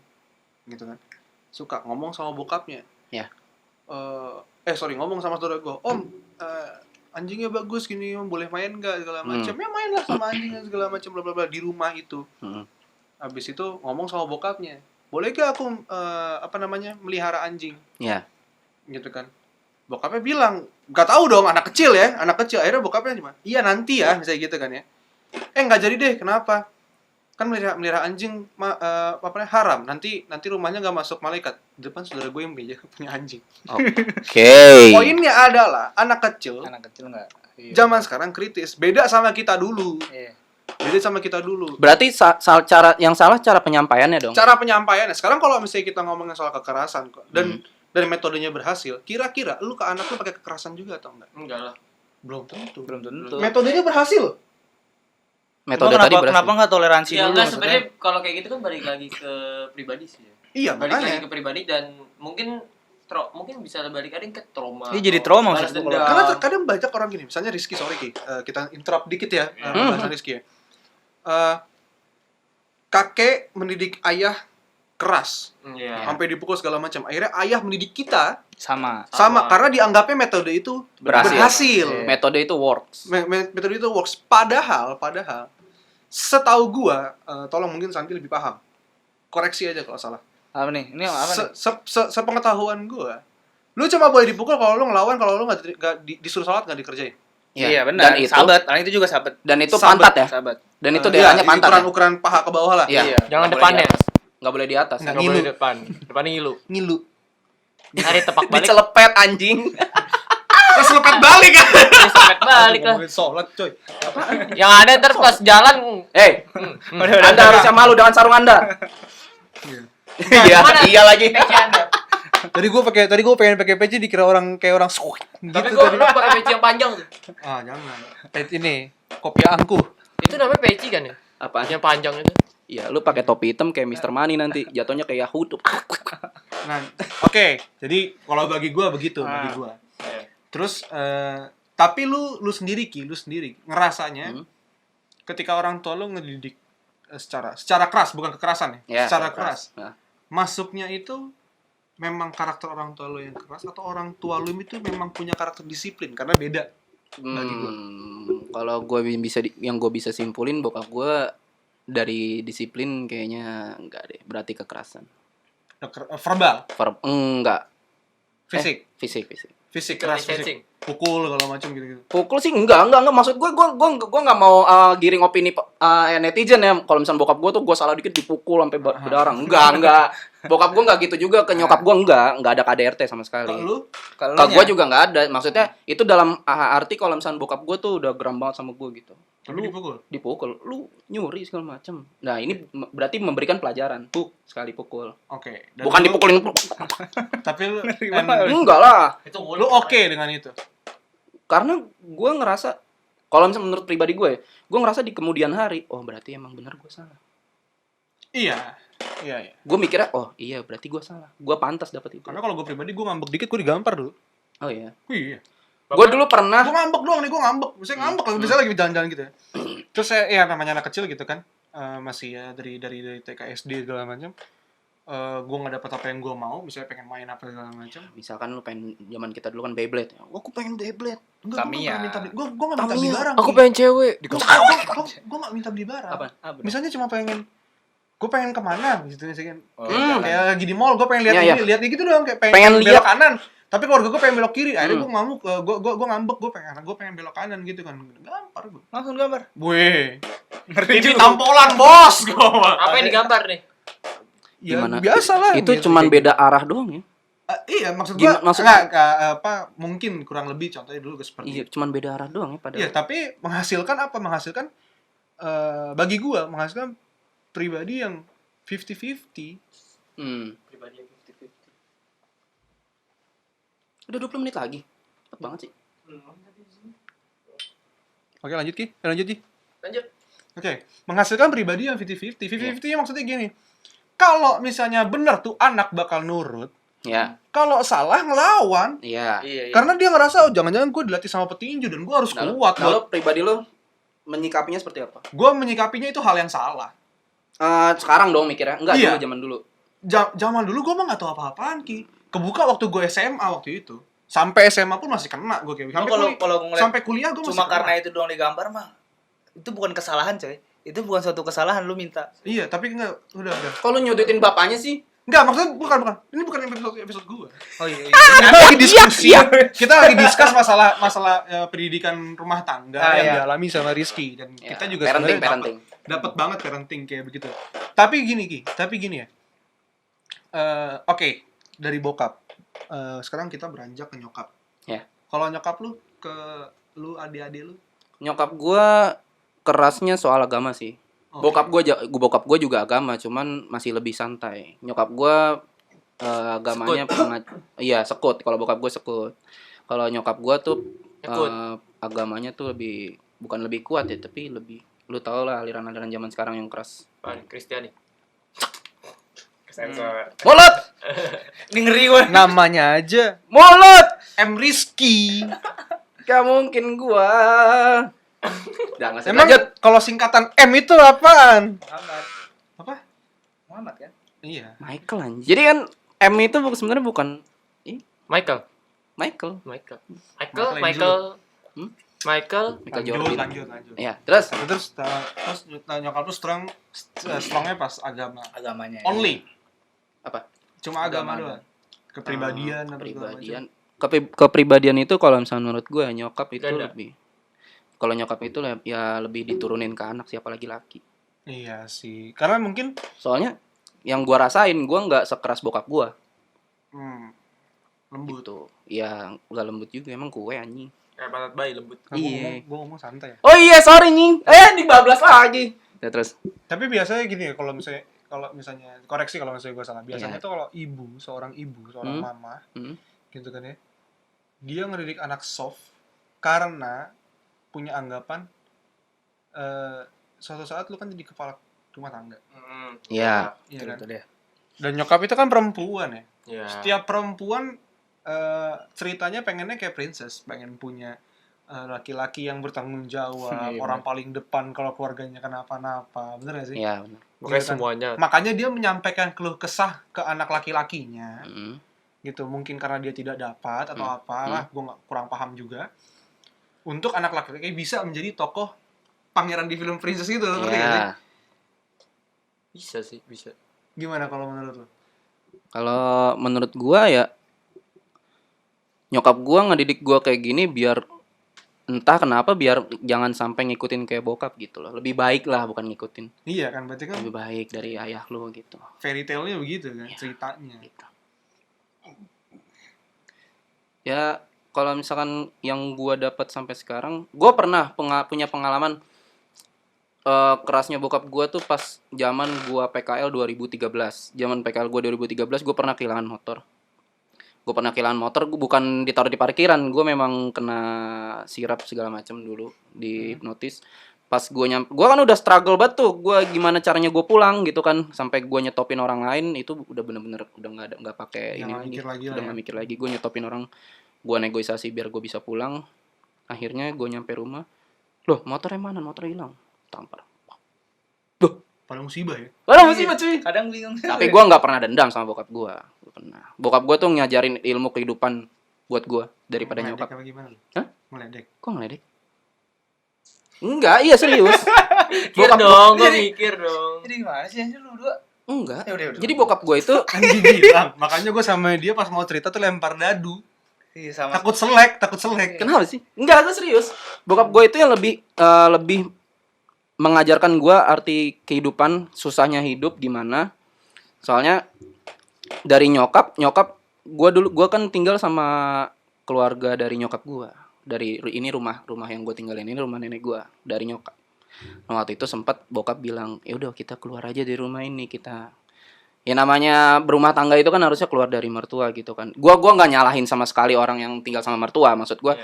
gitu kan? Suka ngomong sama bokapnya. Ya. Ngomong sama saudara gue, Om, anjingnya bagus gini, Om, boleh main nggak segala macam? Ya main lah sama anjingnya segala macam, bla bla bla di rumah itu. Habis itu ngomong sama bokapnya, boleh gak aku melihara anjing? Ya. Gitu kan. Bokapnya bilang, gak tahu dong, anak kecil. Akhirnya bokapnya cuma, iya nanti ya, misalnya gitu kan ya. Nggak jadi deh, kenapa? Kan melihara anjing haram. Nanti rumahnya nggak masuk malaikat. Di depan saudara gue yang punya anjing. Oke. Poinnya adalah anak kecil Anak kecil nggak. Iya. zaman sekarang kritis. Beda sama kita dulu. Iya. Berarti cara penyampaiannya dong. Cara penyampaiannya. Sekarang kalau misalnya kita ngomongin soal kekerasan kok, dan metodenya berhasil, kira-kira lu ke anak lu pakai kekerasan juga atau enggak? Enggak lah. Belum tentu. Belum tentu. Metodenya berhasil. Metode Cuma tadi berhasil. kenapa nggak toleransi Ya dulu enggak, maksudnya? sebenarnya kalau kayak gitu kan balik lagi ke pribadi sih ya. Iya, Balik lagi makanya. ke pribadi dan mungkin bisa balik lagi ke trauma. Iya, jadi trauma balas maksud gua dendam. Karena kadang banyak orang gini, misalnya Rizky, sorry Ki, kita interrupt dikit ya, pembahasan Rizky ya. Kakek mendidik ayah keras, Iya. sampai dipukul segala macam. Akhirnya ayah mendidik kita Sama. sama karena dianggapnya metode itu berhasil. Iya. Metode itu works. Metode itu works. Padahal setahu gua, tolong mungkin Santi lebih paham. Koreksi aja kalau salah. Apa nih? Ini apa nih? Sepengetahuan gua, lu cuma boleh dipukul kalau lu ngelawan, kalau lu nggak disuruh sholat nggak dikerjain. Iya benar. Dan itu Sahabat. Itu juga sahabat. Dan itu Sahabat. pantat ya. Sahabat. Dan itu daerahnya pantat. Ya? Ukuran paha ke bawah lah. Iya. Jangan Nggak boleh depannya. di atas. Nggak boleh di atas. Nggak. Enggak boleh Ngilu. depannya ngilu. Ngilu. Hari tepak balik. Dicelepet anjing. Terus lepet balik kan. Disepet balik lah. Ngomongin sholat coy. Yang ada ntar pas jalan Anda harusnya malu dengan sarung Anda. Iya, iya lagi. Tadi gue pengen pakai peci dikira orang kayak orang suik Tapi gitu gua tadi. dulu pakai peci yang panjang tuh. Ah, jangan. Ini kopiah angkuh. Itu namanya peci kan ya? Apa? Yang panjang itu. Iya, lu pakai topi hitam kayak Mr. Money nanti, jatuhnya kayak Yahoo. Nah, oke. Jadi kalau bagi gue begitu, bagi gue. Terus tapi lu sendiri ngerasanya ketika orang tua lu ngedidik secara keras, bukan kekerasan ya, Ya, secara keras. Nah, Masuknya itu memang karakter orang tua lu yang keras atau orang tua lu itu memang punya karakter disiplin karena beda bagi gua. Kalau gue yang gue bisa simpulin bokap gue dari disiplin kayaknya enggak deh, berarti kekerasan. Verbal, Enggak. fisik, Fisik. keras, Sensing. fisik, pukul segala macam gitu. Pukul sih enggak. Maksud gue nggak mau giring opini netizen ya. Kalau misalnya bokap gue tuh gue salah dikit dipukul sampai berdarah. Enggak. Bokap gue nggak gitu juga ke nyokap gue enggak ada KDRT sama sekali. Kalau Ke gue juga nggak ada. Maksudnya itu dalam arti kalau misalnya bokap gue tuh udah geram banget sama gue gitu. tapi Dipukul, lu nyuri segala macem. Nah ini berarti memberikan pelajaran. Sekali pukul. Oke. Dan Bukan lu- dipukulin. Tapi lu Enggak lah. Itu lu oke dengan itu. Karena gue ngerasa kalau misalnya menurut pribadi gue ngerasa di kemudian hari, oh berarti emang benar gue salah. Iya. Gue mikirnya, oh iya berarti gue salah. Gue pantas dapat itu. Karena kalau gue pribadi gue ngambek dikit gue digampar dulu. Oh iya. Iya. Gue dulu pernah. Gue ngambek doang nih, gue ngambek. Misalnya ngambek, misalnya lagi jalan-jalan gitu ya. Terus saya, ya namanya anak kecil gitu kan, masih ya dari TK SD segala macam. gue nggak dapat apa yang gue mau, misalnya pengen main apa segala macam. Misalkan lu pengen zaman kita dulu kan Beyblade. Aku pengen Beyblade. Enggak, gue Tamiya. nggak minta beli, gue nggak minta beli Tamiya. barang. Aku Ki. pengen cewek. Gue nggak minta beli barang. Apa? Misalnya cuma pengen, gue pengen kemana gitu misalkan. Oh, Kayak lagi di mall, gue pengen lihat Iya, ini, lihat gitu doang, kayak Pengen pengen belok lihat. kanan. Tapi keluarga gue pengen belok kiri, akhirnya gue ngamuk, gue ngambek, gue pengen belok kanan gitu kan. Gampar gue. Langsung gambar. Gue Ngerti ini juga. tampolan bos gue. Apa yang digambar nih? Ya Gimana? biasa lah. Itu gitu, cuman kayak beda arah doang ya. iya, maksud gua Maksud- apa mungkin kurang lebih contohnya dulu seperti Iya, itu. cuman beda arah doang ya padahal. Iya, tapi menghasilkan apa? Menghasilkan bagi gua menghasilkan pribadi yang 50-50. Pribadi yang 50-50. Udah 20 menit lagi. Cepet banget sih. Oke, lanjut Ki. Lanjut Ki. Lanjut. Oke, menghasilkan pribadi yang 50-50. 50-50 maksudnya gini. Kalau misalnya benar tuh anak bakal nurut, Ya. kalau salah ngelawan. Iya. Iya. Karena dia ngerasa, oh jangan-jangan gue dilatih sama petinju dan gue harus kuat. Kalau pribadi lo menyikapinya seperti apa? Gue menyikapinya itu hal yang salah. Sekarang dong mikirnya. Enggak, Iya. dulu zaman dulu. Zaman dulu gue mah gak tahu apa-apaan Ki. Kebuka waktu gue SMA waktu itu. Sampai SMA pun masih kena gue kayak. Kalau gue ngeliat Sampai kuliah gue masih cuma kena. karena itu doang digambar mah, itu bukan kesalahan coy. Itu bukan suatu kesalahan lu minta. Iya, tapi enggak, udah. Kalau nyudutin bapaknya sih. Enggak, maksudnya bukan. Ini bukan episode gue. Oh iya. Kita lagi diskusi. Iya. Kita lagi discuss masalah pendidikan rumah tangga yang iya. dialami sama Rizky dan Ya, kita juga parenting, sebenarnya parenting. dapat banget parenting kayak begitu. Tapi gini Ki, ya. Oke, dari bokap. Sekarang kita beranjak ke nyokap. Ya. Kalau nyokap lu ke lu adik-adik lu? Nyokap gua kerasnya soal agama sih. Oke. Bokap gua juga agama, cuman masih lebih santai. Nyokap gua agamanya iya, sekut. Kalau bokap gua sekut. Kalau nyokap gua tuh Sekut. agamanya tuh bukan lebih kuat ya, tapi lebih, lu tau lah aliran-aliran zaman sekarang yang keras. Apaan? Kristiani. Sensor. Mulut! Ini ngeri gue. Namanya aja Mulut! M Rizky. Gak mungkin gua. Udah, nggak usah Emang lanjut. kalau singkatan M itu apaan? Muhammad. Apa? Muhammad kan? Iya. Michael anjir. Jadi kan M itu sebenarnya bukan Michael. Michael. Michael Jordan. Lanjut. Iya, terus Terus nyokap lu strongnya pas agama. Agamanya. Only. apa? Cuma agama Agama doang. Kepribadian atau segala Kepribadian. Kepribadian itu kalau misalnya menurut gue nyokap itu Ganda. lebih. Kalau nyokap itu ya lebih diturunin ke anak, siapa lagi laki. macam. Iya sih. Karena mungkin Soalnya yang gua rasain, gua nggak sekeras bokap gua lembut. gitu. Ya nggak lembut juga, emang kue anjing. Kayak pantat bayi lembut. Nah, Iya. Gua ngomong santai ya. Oh iya, sorry nying. Dibablas lagi. Ya terus. Tapi biasanya gini ya, kalau misalnya koreksi kalau misalnya gue salah. Biasanya Iya. tuh kalau seorang mama gitu kan ya. Dia ngedidik anak soft karena punya anggapan suatu saat lu kan jadi kepala rumah tangga. Iya. Iya kan? Itu deh. Dan nyokap itu kan perempuan ya. Iya. Setiap perempuan ceritanya pengennya kayak princess, pengen punya laki-laki yang bertanggung jawab, Iya, orang paling depan kalau keluarganya kenapa-napa, bener gak sih? Iya, benar. Pokoknya Iya kan? semuanya. Makanya dia menyampaikan keluh kesah ke anak laki-lakinya, Mm. gitu. Mungkin karena dia tidak dapat atau apalah, gue kurang paham juga. Untuk anak laki-laki bisa menjadi tokoh pangeran di film princess gitu, ngerti gak sih? Iya. Bisa sih, bisa. Gimana kalau menurut lo? Kalau menurut gua ya nyokap gua ngedidik gua kayak gini biar entah kenapa biar jangan sampai ngikutin kayak bokap gitu loh. Lebih baik lah, bukan ngikutin. Iya kan, berarti kan Lebih baik dari ayah lu gitu. fairy tale-nya begitu kan, Iya. ceritanya. Gitu. Ya kalau misalkan yang gua dapat sampai sekarang, gua pernah punya pengalaman kerasnya bokap gua tuh pas zaman gua PKL 2013. Zaman PKL gua 2013 gua pernah kehilangan motor. Gua bukan ditaruh di parkiran, gua memang kena sirap segala macam dulu di hipnotis. Pas gua kan udah struggle banget tuh, gua gimana caranya gua pulang gitu kan, sampai gua nyetopin orang lain itu udah bener-bener udah nggak pakai Udah ini nggak lagi, mikir lagi lah udah ya. nggak mikir lagi, gua nyetopin orang, gua negosiasi biar gua bisa pulang. Akhirnya gua nyampe rumah, loh motornya mana, motor hilang, tampar. Loh, Pada musibah ya. Padahal musibah cuy. Kadang bingung. Tapi gue nggak pernah dendam sama bokap gue. Pernah. Bokap gue tuh ngajarin ilmu kehidupan buat gue daripada Ngeledek nyokap. apa gimana lu? Hah? Ngeledek. Kok ngeledek? Enggak, iya serius. Mikir dong, gue mikir dong. Jadi gimana sih anjir lu berdua? Enggak. Ya udah. Jadi bokap gue itu Kan dibilang, makanya gue sama dia pas mau cerita tuh lempar dadu. Iya sama. Takut selek. kenapa sih? Enggak, gue serius. Bokap gue itu yang lebih mengajarkan gue arti kehidupan, susahnya hidup gimana. Soalnya dari nyokap gue kan tinggal sama keluarga dari nyokap gue. Dari ini rumah yang gue tinggalin ini rumah nenek gue dari nyokap. Nah, waktu itu sempat bokap bilang, "Ya udah kita keluar aja dari rumah ini, kita." Ya namanya berumah tangga itu kan harusnya keluar dari mertua gitu kan. Gua nggak nyalahin sama sekali orang yang tinggal sama mertua, maksud gua.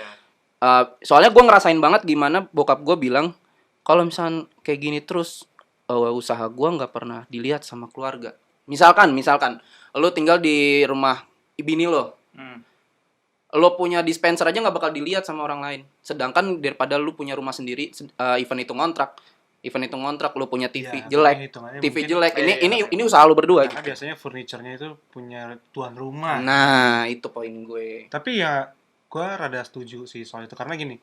Soalnya gua ngerasain banget gimana bokap gua bilang kalau misalkan kayak gini terus usaha gua nggak pernah dilihat sama keluarga. Misalkan lu tinggal di rumah bini lo. Lo punya dispenser aja nggak bakal dilihat sama orang lain. Sedangkan daripada lu punya rumah sendiri, event itu ngontrak, lu punya TV Ya, jelek. hitungannya TV mungkin- jelek. Ini usaha lu berdua. Karena biasanya furniturnya itu punya tuan rumah. Nah, itu poin gue. Tapi ya gue rada setuju sih soal itu karena gini,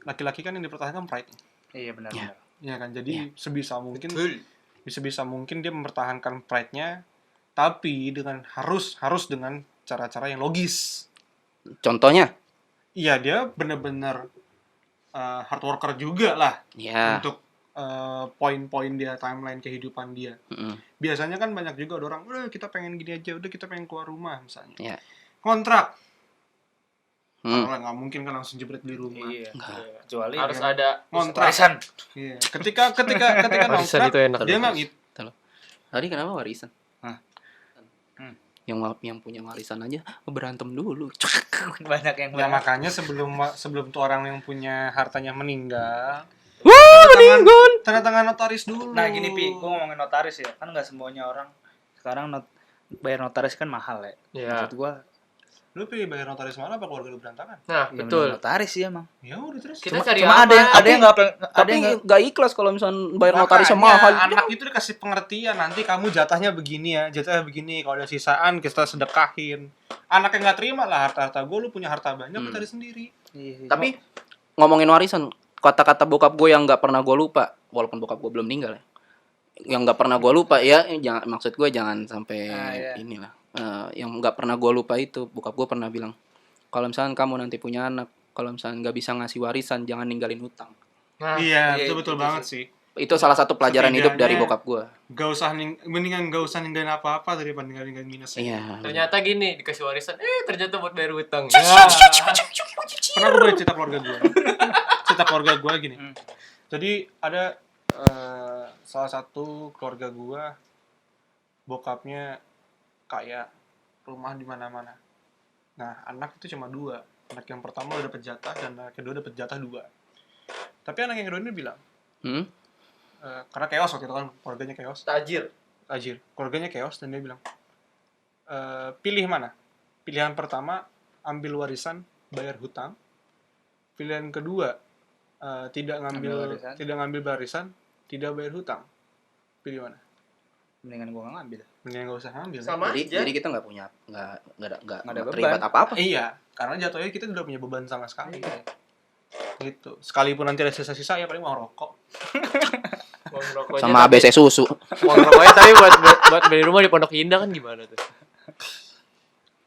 laki-laki kan yang dipertahankan pride. Iya benar. Ya kan, jadi sebisa mungkin dia mempertahankan pride-nya, tapi dengan harus dengan cara-cara yang logis. Contohnya? Iya, dia benar-benar hard worker juga lah Ya. untuk poin-poin dia, timeline kehidupan dia. Biasanya kan banyak juga ada orang, udah kita pengen gini aja, udah kita pengen keluar rumah misalnya. Ya. Kontrak. Kalau nggak mungkin kan langsung jebret di rumah. Iya. Kecuali Harus ada Kontrak. warisan. Iya. Ketika Warisan kontrak, itu enak. dia nggak gitu. Tadi kenapa warisan? Hah? Yang punya warisan aja berantem dulu. Banyak yang Ya makanya sebelum tuh orang yang punya hartanya meninggal, tanda tangan notaris dulu. Nah gini Pi, gue ngomongin notaris ya, kan nggak semuanya orang sekarang bayar notaris kan mahal ya. Iya. Maksud gue, Lu pilih bayar notaris mana apa keluarga lu berantakan? Nah, ya betul. mending notaris sih emang. Ya udah terus. Kita cari Cuma aman. ada yang nggak Tapi nggak ikhlas kalau misalnya bayar notarisnya Makanya mahal. Anak itu dikasih pengertian, nanti kamu jatahnya begini ya, jatahnya begini. Kalau ada sisaan kita sedekahin. Anak yang nggak terima lah harta gue, lu punya harta banyak, lu cari sendiri. Iya, Tapi ngomongin warisan, kata-kata bokap gue yang nggak pernah gue lupa, walaupun bokap gue belum meninggal ya, yang nggak pernah gue lupa ya, maksud gue jangan sampai iya. inilah. Yang nggak pernah gue lupa itu, bokap gue pernah bilang, kalau misalnya kamu nanti punya anak, kalau misalnya nggak bisa ngasih warisan, jangan ninggalin hutang. Nah, Iya, iya, itu betul itu banget sih. Itu salah satu pelajaran hidup dari Setidaknya- bokap gue. Mendingan gak usah ninggalin apa-apa daripada ninggalin minus. Iya. ternyata gini dikasih warisan, ternyata buat bayar hutang. Pernah gue cerita keluarga gue gini. Jadi ada salah satu keluarga gue, bokapnya kayak rumah di mana-mana. Nah, anak itu cuma 2. Anak yang pertama udah dapet jatah dan anak kedua dapet jatah 2. Tapi anak yang kedua ini bilang, karena chaos waktu itu kan, keluarganya chaos. Tajir. Keluarganya chaos dan dia bilang, pilih mana? Pilihan pertama, ambil warisan, bayar hutang. Pilihan kedua, tidak ngambil warisan, tidak bayar hutang. Pilih mana? mendingan gue nggak ngambil. Mendingan gak usah ngambil. Sama aja. Jadi kita nggak punya nggak ada terlibat beban. apa-apa. Iya, karena jatuhnya kita udah punya beban sama sekali. Gitu. Sekalipun nanti ada sisa-sisa ya paling uang rokok. Uang rokoknya Sama tapi- ABC susu. Uang rokoknya tapi buat beli rumah di Pondok Indah kan gimana tuh?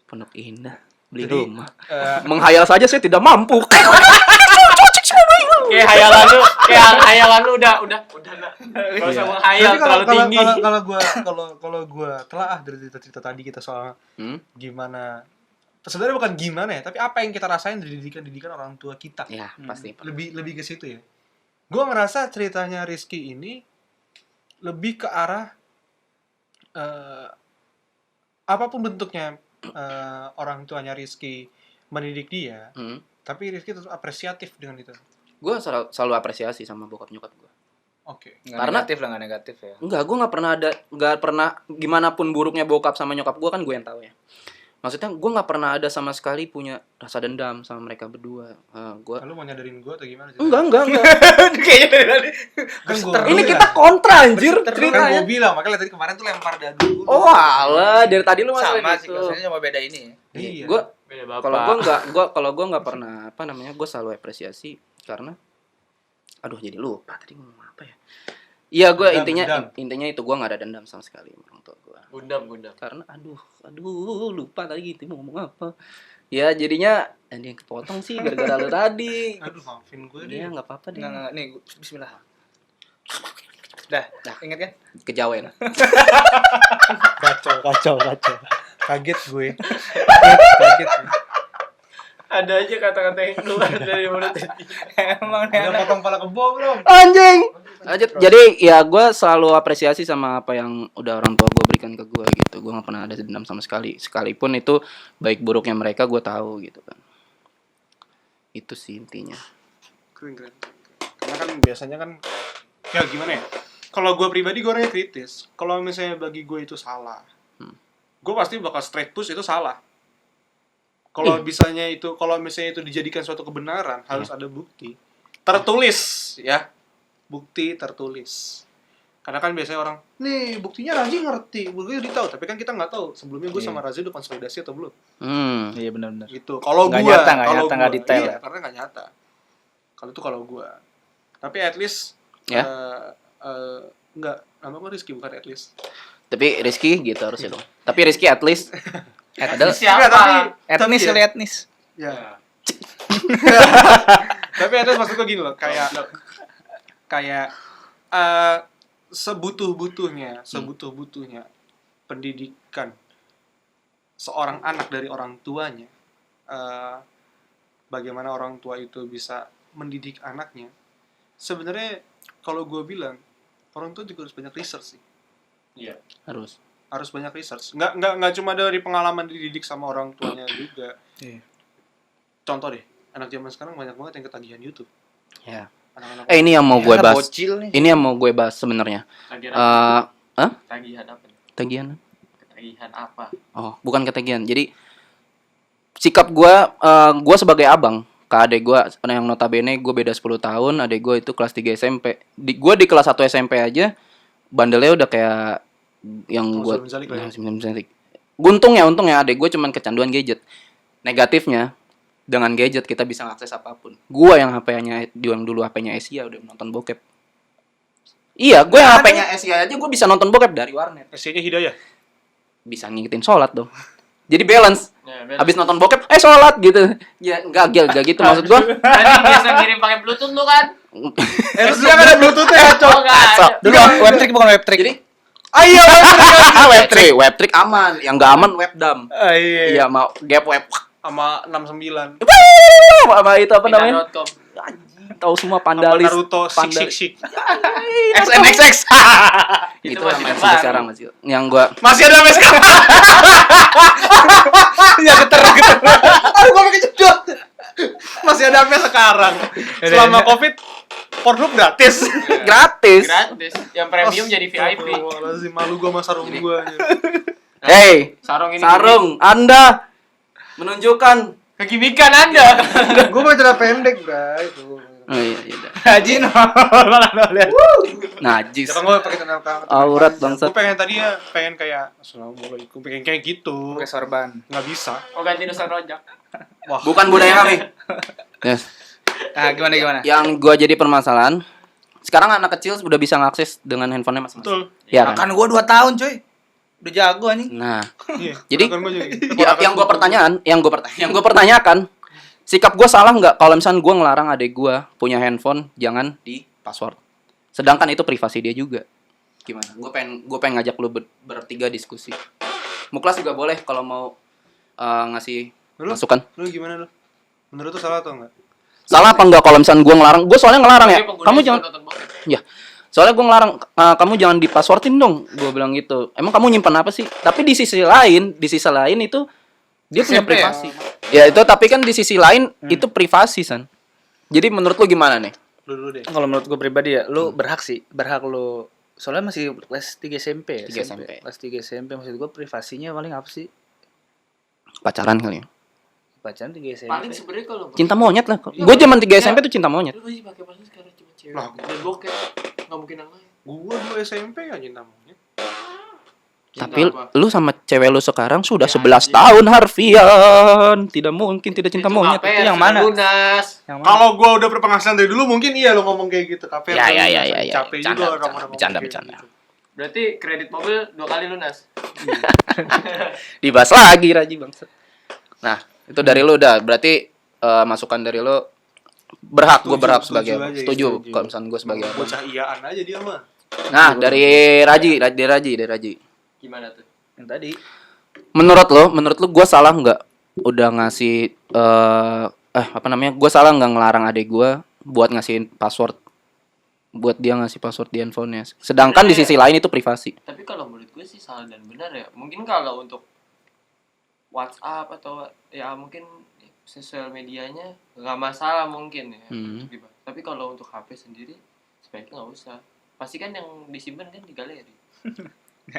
Pondok Indah beli Jadi, rumah. Menghayal saja saya tidak mampu. Kayak hayalan lu udah nak. Enggak usah menghayal Jadi terlalu tinggi. kalau gua telaah dari cerita tadi kita soal Hmm? gimana, sebenarnya bukan gimana ya, tapi apa yang kita rasain dari didikan orang tua kita. Ya, pasti. Lebih ke situ ya. Gua ngerasa ceritanya Rizky ini lebih ke arah apapun bentuknya orang tuanya Rizky mendidik dia, tapi Rizky tetap apresiatif dengan itu. Gue selalu apresiasi sama bokap nyokap gue. Oke. Nggak Karena- negatif ya. Enggak, gue nggak pernah gimana pun buruknya bokap sama nyokap gue kan gue yang tahu ya. Maksudnya gue nggak pernah ada sama sekali punya rasa dendam sama mereka berdua. Gue Lu mau nyadarin gue atau gimana sih? enggak. Kayaknya dari tadi. Kan Ini kita kontra anjir kan ceritanya. gue bilang, makanya tadi kemarin tuh lempar dadu dulu. Oh alah, dari tadi lu sama masalah sih, gitu. maksudnya cuma beda ini ya. Iya. Gue Beda bapak. kalau gue nggak pernah apa namanya, gue selalu apresiasi karena aduh jadi lupa tadi ngomong apa ya. Iya gue Dendam. intinya itu gue nggak ada dendam sama sekali sama orang tua gue. Gundam. Karena aduh lupa tadi gitu mau ngomong apa. Ya jadinya ada yang kepotong sih gara-gara lu tadi. Aduh, maafin gue deh. Iya nggak apa-apa deh. Enggak, nih bismillah. Dah, ingat kan? Kejawen. Kacau. Kaget gue. Kaget. Ada aja kata-kata yang keluar dari mulut. Emang nih Udah anak. potong pala kebo belum? Anjing. Lanjut. Jadi ya gue selalu apresiasi sama apa yang udah orang tua gue berikan ke gue gitu. Gue nggak pernah ada dendam sama sekali. Sekalipun itu baik buruknya mereka gue tahu gitu kan. Itu sih intinya. Keren. Karena kan biasanya kan ya gimana ya? Kalau gue pribadi gue orangnya kritis. Kalau misalnya bagi gue itu salah, gue pasti bakal straight push itu salah. Kalau misalnya itu dijadikan suatu kebenaran, harus ada bukti tertulis ya, bukti tertulis. Karena kan biasanya orang, nih buktinya Razi ngerti, buktinya udah tahu, tapi kan kita nggak tahu sebelumnya gue sama Razi udah konsolidasi atau belum. Iya benar-benar. Gitu. Kalau Nggak gue, nyata, nggak detail. Iya, karena nggak nyata. Kalau itu kalau gue. Tapi at least Ya. Enggak, nama gue Rizky bukan at least. Tapi Rizky gitu harusnya dong. Tapi Rizky at least ada Enggak, Etnis ya. kali etnis. Ya. Tapi at least maksud gue gini loh, kayak sebutuh-butuhnya pendidikan seorang anak dari orang tuanya, bagaimana orang tua itu bisa mendidik anaknya. Sebenarnya kalau gue bilang orang tua juga harus banyak research sih. Iya. Harus banyak research. Nggak cuma dari pengalaman dididik sama orang tuanya juga. Iya. Contoh deh, anak zaman sekarang banyak banget yang ketagihan YouTube. ya. Anak-anak Ini yang mau gue Ya, bahas. bocil nih. Ini yang mau gue bahas sebenarnya. Tagihan apa? Tagihan? Tagihan apa? Oh, bukan ketagihan. Jadi sikap gue sebagai abang ke adek gue yang notabene gue beda 10 tahun, adek gue itu kelas 3 SMP. Gue di kelas 1 SMP aja bandelnya udah kayak yang gue untungnya adek gue cuman kecanduan gadget. Negatifnya dengan gadget kita bisa akses apapun. Gue yang HP-nya dulu HP-nya Asia udah nonton bokep. Iya, gue yang HP-nya Asia aja gue bisa nonton bokep dari warnet. Nya Hidayah. Bisa ngikutin sholat dong. Jadi balance. Ya, Habis nonton bokep, sholat gitu. Ya gak gitu maksud gue. Tadi biasa ngirim pakai Bluetooth lu kan? Terus dia kan ada Bluetooth-nya, Cok. Oh, enggak ada. Dulu webtrick bukan webtrick. Jadi Ayo, webtrick aman, yang gak aman webdam. iya. Iya, mau gap web. Sama 69. Sama itu apa namanya? Pindah.com. Tahu semua Sama pandalis. Naruto Sik. XNXX. Itu Itu masih yang depan. sekarang masih. Yang gua Masih ada sampai sekarang. Ya geter. Aduh, gue pakai jedot. Masih ada sampai sekarang. Selama Covid, Pornhub gratis. gratis. Gratis. Yang premium jadi VIP. Astagfirullahaladzim, malu gue sama sarung gue. Hey, Sarung ini. Anda menunjukkan. Kegimikan Anda. Gue mau celana pendek, guys. Oh iya, udah. Haji malah lihat. Najis. Ya kan gue pakai celana pendek. Aurat bangsat. Gue pengen kayak Assalamualaikum, pengen kayak gitu. Pakai sorban. Nggak bisa. Oh ganti dosa rojak. Wah. Bukan budaya kami. Yes. Nah, gimana? Yang gua jadi permasalahan, sekarang anak kecil udah bisa ngakses dengan handphonenya masing-masing. Betul. Ya kan? Kan gua 2 tahun, coy. Udah jago anjing. Nah, Iya. Jadi, Ponakan gua juga gitu. yang gua pertanyakan, sikap gua salah nggak kalau misalnya gua ngelarang adik gua punya handphone jangan di password. Sedangkan itu privasi dia juga. Gimana? Gua pengen ngajak lu bertiga diskusi. Muklas juga boleh kalau mau ngasih Lu? masukan. Lu gimana lu? Menurut lu salah atau enggak? Salah apa enggak kalau misalnya gua ngelarang? Gua soalnya ngelarang ya. Tapi pengguna Kamu juga jangan nonton bokep. Ya, soalnya gue ngelarang kamu jangan di-passwordin dong. Gue bilang gitu. Emang kamu nyimpan apa sih? Tapi di sisi lain itu dia punya SMP ya? privasi. Ya itu tapi kan di sisi lain itu privasi, San. Jadi menurut lu gimana nih? Lu dulu deh. Kalau menurut gue pribadi ya, lu berhak lu soalnya masih kelas 3 SMP ya. 3 SMP. Kelas 3 SMP maksud gue privasinya paling apa sih? Pacaran kali ya. Pacaran 3 SMP. Paling sebenarnya kalau Cinta monyet lah. Iya, Gue zaman 3 iya. SMP tuh cinta monyet. lu pasti pakai pasangan sekarang cuma cewek Lah, dan bokep, nggak mungkin yang lain. Gua 2 SMP ya cinta monyet. Cinta Tapi apa? lu sama cewek lu sekarang sudah Ya, 11 anjing. tahun Harfian. Tidak mungkin tidak cinta Itu monyet. KPR, itu yang sudah mana? lunas. Yang mana? Kalau gua udah berpenghasilan dari dulu mungkin iya lo ngomong kayak gitu. KPR Ya, kan ya. capek Bercanda, juga orang ngomong bercanda. kayak gitu. Berarti kredit mobil 2 kali lunas. Dibahas lagi Raji bangsa. Nah, itu dari lu udah. Berarti masukan dari lu berhak, gue Setuju, berhak setuju sebagai aja, setuju setuju. kalau misalnya gue sebagai abang. Bocah iyaan aja dia mah. Nah, dari Raji. Gimana tuh? Yang tadi. Menurut lu gue salah nggak udah ngasih gue salah nggak ngelarang adik gue buat ngasihin password buat dia ngasih password di handphonenya. Sedangkan di sisi lain itu privasi. Tapi kalau menurut gue sih salah dan benar ya. Mungkin kalau untuk WhatsApp atau ya mungkin sosial medianya nggak masalah mungkin ya. Tapi kalau untuk HP sendiri sebaiknya nggak usah. Pasti kan yang disimpan kan di galeri.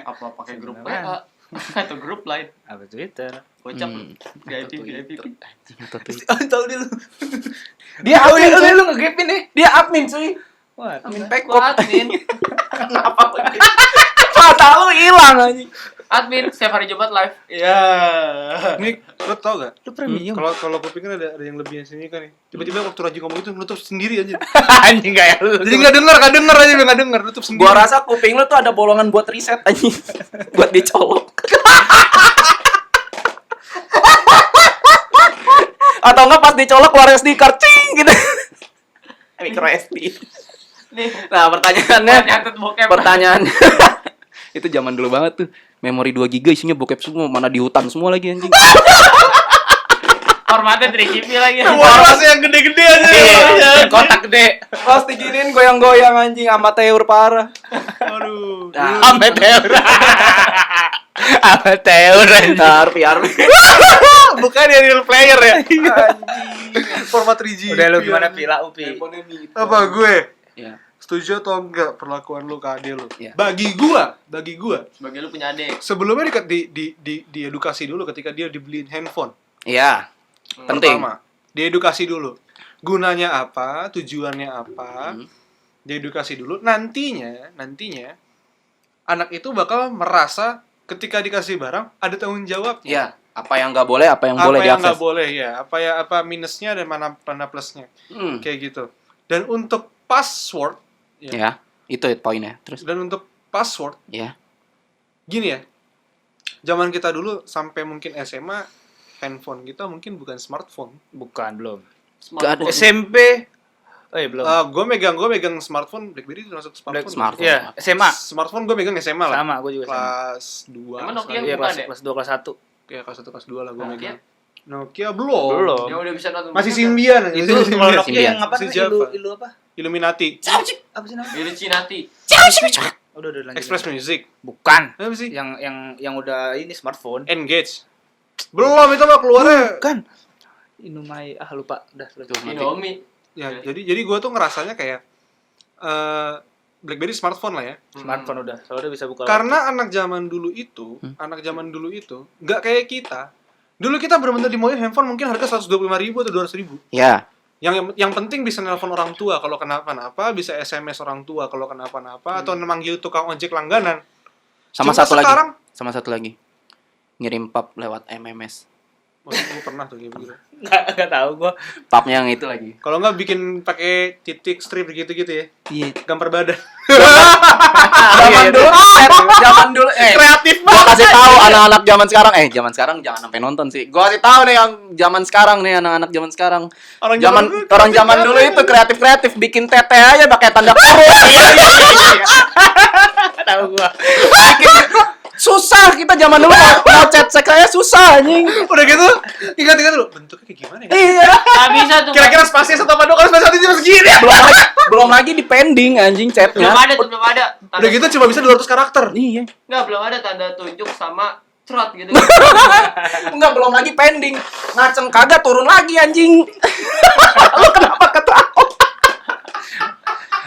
Apa pakai grup WA atau grup lain? Apa Twitter? Gocap Atau VIP. Atau Twitter. Oh, tahu dia lu. Dia admin, cuy. lu nge-gapin nih. Dia admin cuy. Wah, Admin Gua pekop. admin. Kenapa? Mata lu hilang anjing. Admin setiap hari Jumat live. Iya. Nih, lo tau gak? lu premium. Kalau gue pikir ada yang lebih sini kan nih. Tiba-tiba waktu Raji ngomong itu nutup sendiri aja. Anjing enggak ya lu. Jadi nggak denger aja, nggak denger, nutup sendiri. Gua rasa kuping lu tuh ada bolongan buat riset anjing. Buat dicolok. Atau enggak pas dicolok keluar SD card cing gitu. Micro SD. Nih. Nah, pertanyaannya Nyatet bokep. pertanyaan itu zaman dulu banget tuh. Memori 2 GB isinya bokep semua, mana di hutan semua lagi anjing. Formatnya 3GP lagi. Warnanya yang gede-gede aja. Iya, kotak gede. Pas diginiin goyang-goyang anjing amateur parah. Aduh. Nah, Amateur. Amateur. Harfi. Bukan ya real player ya. Format 3G. Udah lu gimana Pila Upi? Apa gue? Ya. Setuju atau enggak perlakuan lu ke adek lu? Iya. Bagi gua, Sebagai lu punya adik. sebelumnya di edukasi dulu ketika dia dibeliin handphone. Iya. Penting. Pertama, diedukasi dulu. Gunanya apa, tujuannya apa. Diedukasi dulu. Nantinya anak itu bakal merasa ketika dikasih barang ada tanggung jawabnya. Iya. Apa yang nggak boleh, apa yang Apa boleh yang diakses. nggak boleh ya? Apa minusnya dan mana plusnya? Hmm. Kayak gitu. Dan untuk password, Ya, itu poinnya. Terus dan untuk password, ya. gini ya. Zaman kita dulu sampai mungkin SMA, handphone kita mungkin bukan smartphone. Bukan, belum. Gak ada. SMP. Oh, iya, belum. Gue megang smartphone, BlackBerry itu masuk smartphone. Smartphone. Iya, SMA. Smartphone gue megang SMA lah. Sama, gue juga sama. Kelas 2. Emang Nokia Iya, bukan ya? kelas 2, kelas 1. Ya kelas 1 kelas 2 lah gue Nokia? megang. Nokia belum. Belum. Yang udah bisa nonton. Masih berita. Symbian. Itu masih kalau Symbian. Nokia Symbian. yang apa Masih nih? Java. Ilu apa? Illuminati. Apa sih namanya? Illuminati. Udah lanjut. Express Music. Bukan. Apa sih? Yang udah ini smartphone. Engage. Belum itu mah keluarnya. Bukan. Inumai lupa. Udah Indomie. Ya, jadi gue tuh ngerasanya kayak BlackBerry smartphone lah ya. Smartphone udah. Soalnya bisa buka. Karena anak zaman dulu itu nggak kayak kita. Dulu kita benar-benar dimauin handphone mungkin harga 125.000 atau 200.000. Ya. Yang penting bisa nelpon orang tua kalau kenapa-napa, bisa SMS orang tua kalau kenapa-napa, atau manggil tukang ojek langganan. Sama Cuma sekarang, satu lagi. Ngirim pap lewat MMS. gue pernah tuh kayak begitu. Enggak tahu gua. Papnya yang itu lagi. Kalau nggak bikin pakai titik strip gitu-gitu ya. Iya. Gambar badan. Zaman dulu Kreatif gua kasih tahu anak-anak zaman sekarang jangan sampai nonton sih. Gua kasih tahu nih yang zaman sekarang nih anak-anak zaman sekarang. Orang zaman dulu itu kreatif bikin tete aja pakai tanda kurung. Tahu gua. Susah kita zaman dulu mau chat saya susah anjing. Udah gitu, ingat dulu. Bentuknya kayak gimana ya? Iya. Nggak bisa tuh. Kira-kira spasinya 1 apa 2, kalau spasi 1 cuma segini. Belum lagi di pending anjing chatnya. Belum ada. Udah gitu cuma bisa 200 karakter. Iya. Nggak, belum ada tanda tunjuk sama cerot gitu. Enggak, belum lagi pending. Ngaceng kagak turun lagi anjing. Lu kenapa ketawa?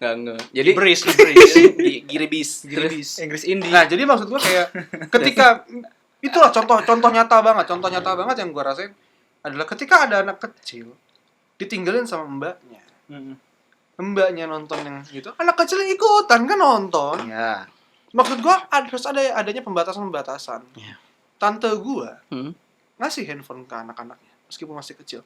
Enggak. Jadi Ibris. giribis. Inggris Indie. Nah, jadi maksud gue kayak ketika itulah contoh nyata banget yang gue rasain adalah ketika ada anak kecil ditinggalin sama mbaknya. Mbaknya nonton yang gitu, anak kecil ikutan kan nonton. Ya. Maksud gue harus adanya pembatasan. Ya. Tante gue Hmm. ngasih handphone ke anak-anaknya meskipun masih kecil.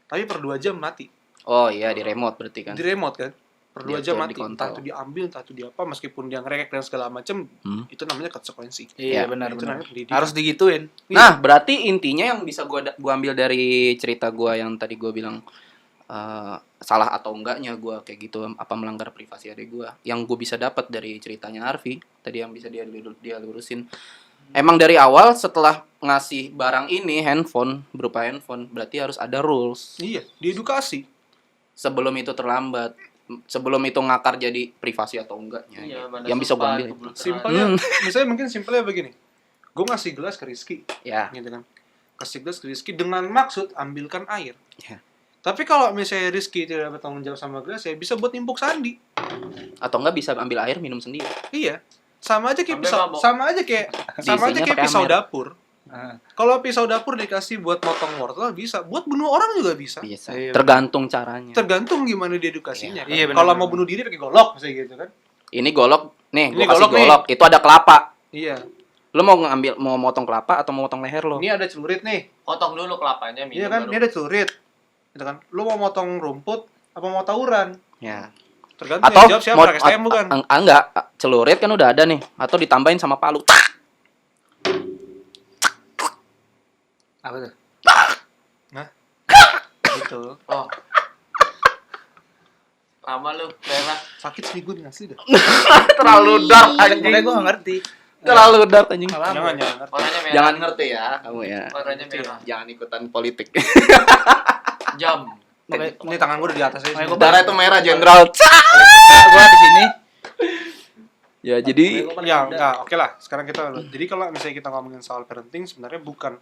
Tapi per 2 jam mati. Oh iya, di remote berarti kan. Di remote kan. Per 2 Diatur, jam mati. dikontrol. Entah itu diambil, entah itu diapa, meskipun dia ngerekek dan segala macam, itu namanya konsekuensi. Iya Ya, benar. itu namanya pendidikan. Harus digituin. Nah, berarti intinya yang bisa gua ambil dari cerita gua yang tadi gua bilang salah atau enggaknya gua kayak gitu, apa melanggar privasi adik gua. Yang gua bisa dapat dari ceritanya Arfi tadi yang bisa dia lurusin. Emang dari awal setelah ngasih barang ini berupa handphone, berarti harus ada rules. Iya, diedukasi. Sebelum itu terlambat, sebelum itu ngakar jadi privasi atau enggaknya. Iya, mana yang bisa gua sempat, ambil. kebun Simpelnya, misalnya mungkin simpelnya begini. Gue ngasih gelas ke Rizky, Ya. gitu kan. Kasih gelas ke Rizky dengan maksud ambilkan air. Ya. Tapi kalau misalnya Rizky tidak bertanggung jawab sama gelas, ya bisa buat nimpuk sandi. Atau enggak bisa ambil air minum sendiri. Iya. Sama aja kayak Sampai pisau, mabok. sama aja kayak pakai pisau amer. dapur. Ah. Kalau pisau dapur dikasih buat motong wortel bisa, buat bunuh orang juga bisa. Bisa. Iya, Tergantung caranya. Tergantung gimana diedukasinya. Iya, Kan? benar, Kalau benar. mau bunuh diri pakai golok misalnya gitu kan. Ini golok, nih, Ini gua kasih golok nih. golok. Itu ada kelapa. Iya. Lo mau motong kelapa atau mau motong leher lo? Ini ada celurit nih. Potong dulu kelapanya, minum Iya kan, ini baru. ada celurit. Gitu kan. Lu mau motong rumput apa mau tawuran? Ya. Tergantung Atau yang jawab siapa, pakai STM bukan? enggak, celurit kan udah ada nih. Atau ditambahin sama palu. Apa tuh? Gitu. Oh. Lama lu, merah. Sakit sih gue ngasih dah. Terlalu dark Makanya anjing. gue gak ngerti. Terlalu dark anjing. Jangan. Warnanya merah. Jangan ngerti ya kamu ya. Warnanya merah. Jangan ikutan politik. Jam. Ini tangan gue udah di atas aja. Makanya sih. Darah itu merah jenderal. Gue di sini. Ya jadi Ya, enggak, oke lah. Sekarang kita jadi kalau misalnya kita ngomongin soal parenting sebenarnya bukan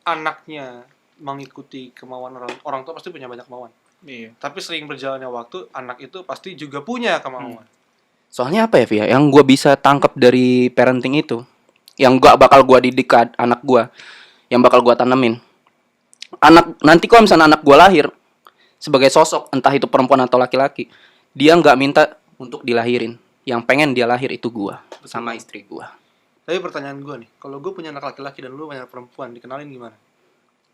anaknya mengikuti kemauan orang tua pasti punya banyak kemauan. Iya. Tapi sering berjalannya waktu, anak itu pasti juga punya kemauan. soalnya apa ya Via? Yang gue bisa tangkap dari parenting itu, yang gak bakal gue didik ke anak gue, yang bakal gue tanemin. Nanti kalau misalnya anak gue lahir sebagai sosok, entah itu perempuan atau laki-laki, dia nggak minta untuk dilahirin. Yang pengen dia lahir itu gue sama istri gue. Tapi pertanyaan gue nih, kalau gue punya anak laki-laki dan lu punya anak perempuan, dikenalin gimana?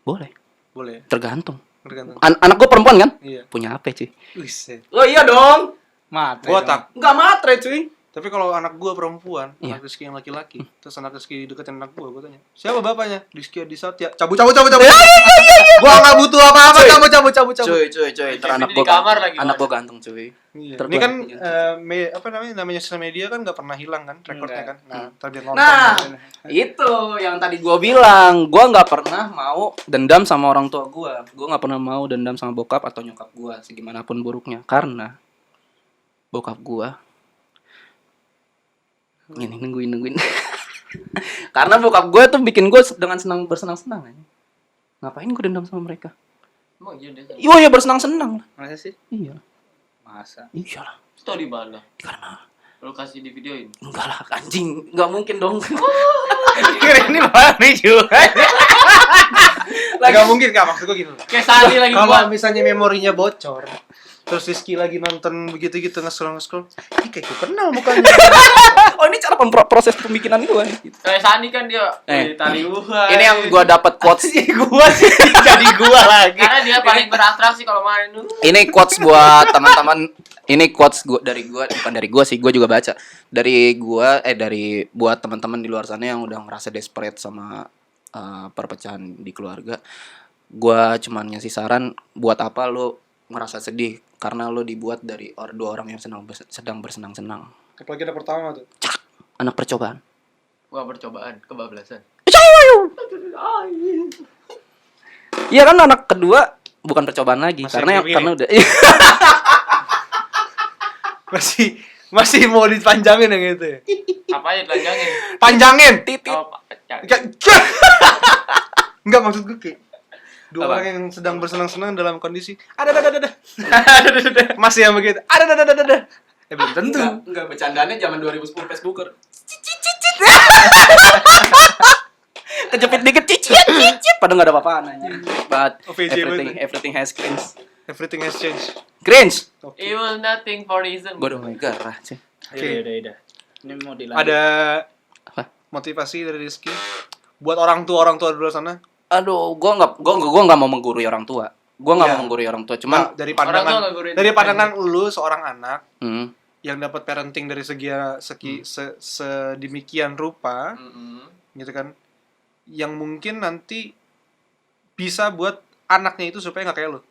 Boleh, Boleh ya? tergantung. Tergantung. Anak gue perempuan kan? Iya. Punya apa cuy? Wiset. Oh iya dong. Matre. Botak. Nggak matre cuy. Tapi kalau anak gue perempuan, Iya. anak Rizky yang laki-laki, terus anak Rizky deketin anak gue tanya, siapa bapaknya? Rizky Adi Satya. Cabut. Gue nggak butuh apa-apa, cabut. Cuy. Ntar anak Di gue kamar lagi, anak Mas. gue ganteng cuy. Iya. Ntar Ini gua kan ganti. namanya sosial media kan nggak pernah hilang kan rekornya kan. Nah, ntar biar nonton. Nah, itu yang tadi gue bilang, gue nggak pernah mau dendam sama orang tua gue. Gue nggak pernah mau dendam sama bokap atau nyokap gue, segimanapun buruknya. Karena bokap gue ini nungguin. Karena bokap gue tuh bikin gue dengan bersenang-senang aja. Ngapain gue dendam sama mereka? Emang iya deh. Iya bersenang-senang lah. Masa sih? Iya, Masa? iya lah. Itu tau di mana? Karena Lu kasih di videoin. enggak lah anjing, nggak mungkin dong. Kira ini mana juga? Nggak mungkin nggak maksud gue gini. Kayak Sani lagi Kalau buat. misalnya memorinya bocor, terus Rizky lagi nonton begitu-gitu nge-scroll, ih kayak gue kenal mukanya. Oh ini cara proses pembikinan gue. Gitu. Kayak Sani kan dia. Eh. Tali uhai. Ini yang gue dapat quotes. Gua sih jadi gua lagi. Karena dia paling beratraksi kalau main tuh. Ini quotes buat teman-teman. Ini quotes gua dari gua, bukan dari gua sih, gua juga baca. Dari buat teman-teman di luar sana yang udah ngerasa desperate sama perpecahan di keluarga. Gua cuman ngasih saran, buat apa lo ngerasa sedih karena lo dibuat dari dua orang yang sedang bersenang-senang. Apalagi ada pertama tuh. Anak percobaan. Gua percobaan, kebablasan. Iya kan anak kedua bukan percobaan lagi Masih karena begini. karena udah Masih mau dipanjangin yang itu ya? Apa aja telanjangin? Panjangin! titit. Oh, Enggak maksud gue kayak Dua Apa? orang yang sedang bersenang-senang dalam kondisi ada. Masih yang begitu. Ada. Belum tentu. Enggak bercandanya zaman 2010 Facebooker. Kejepit dikit cicit. Padahal enggak ada apa-apaan aja. But OVJ everything has cringe. Everything has changed. Cringe. It was nothing for reason. Gua udah mulai garah sih. Oke. Udah. Ini mau dilanjut. Ada Apa? motivasi dari Rizky buat orang tua di luar sana. Aduh, gua enggak mau menggurui orang tua. Gua enggak Iya. mau menggurui orang tua, cuman Nah, dari Orang tua pandangan nggak guruin. dari pandangan lu seorang anak yang dapat parenting dari sedemikian rupa gitu kan, yang mungkin nanti bisa buat anaknya itu supaya nggak kayak lu.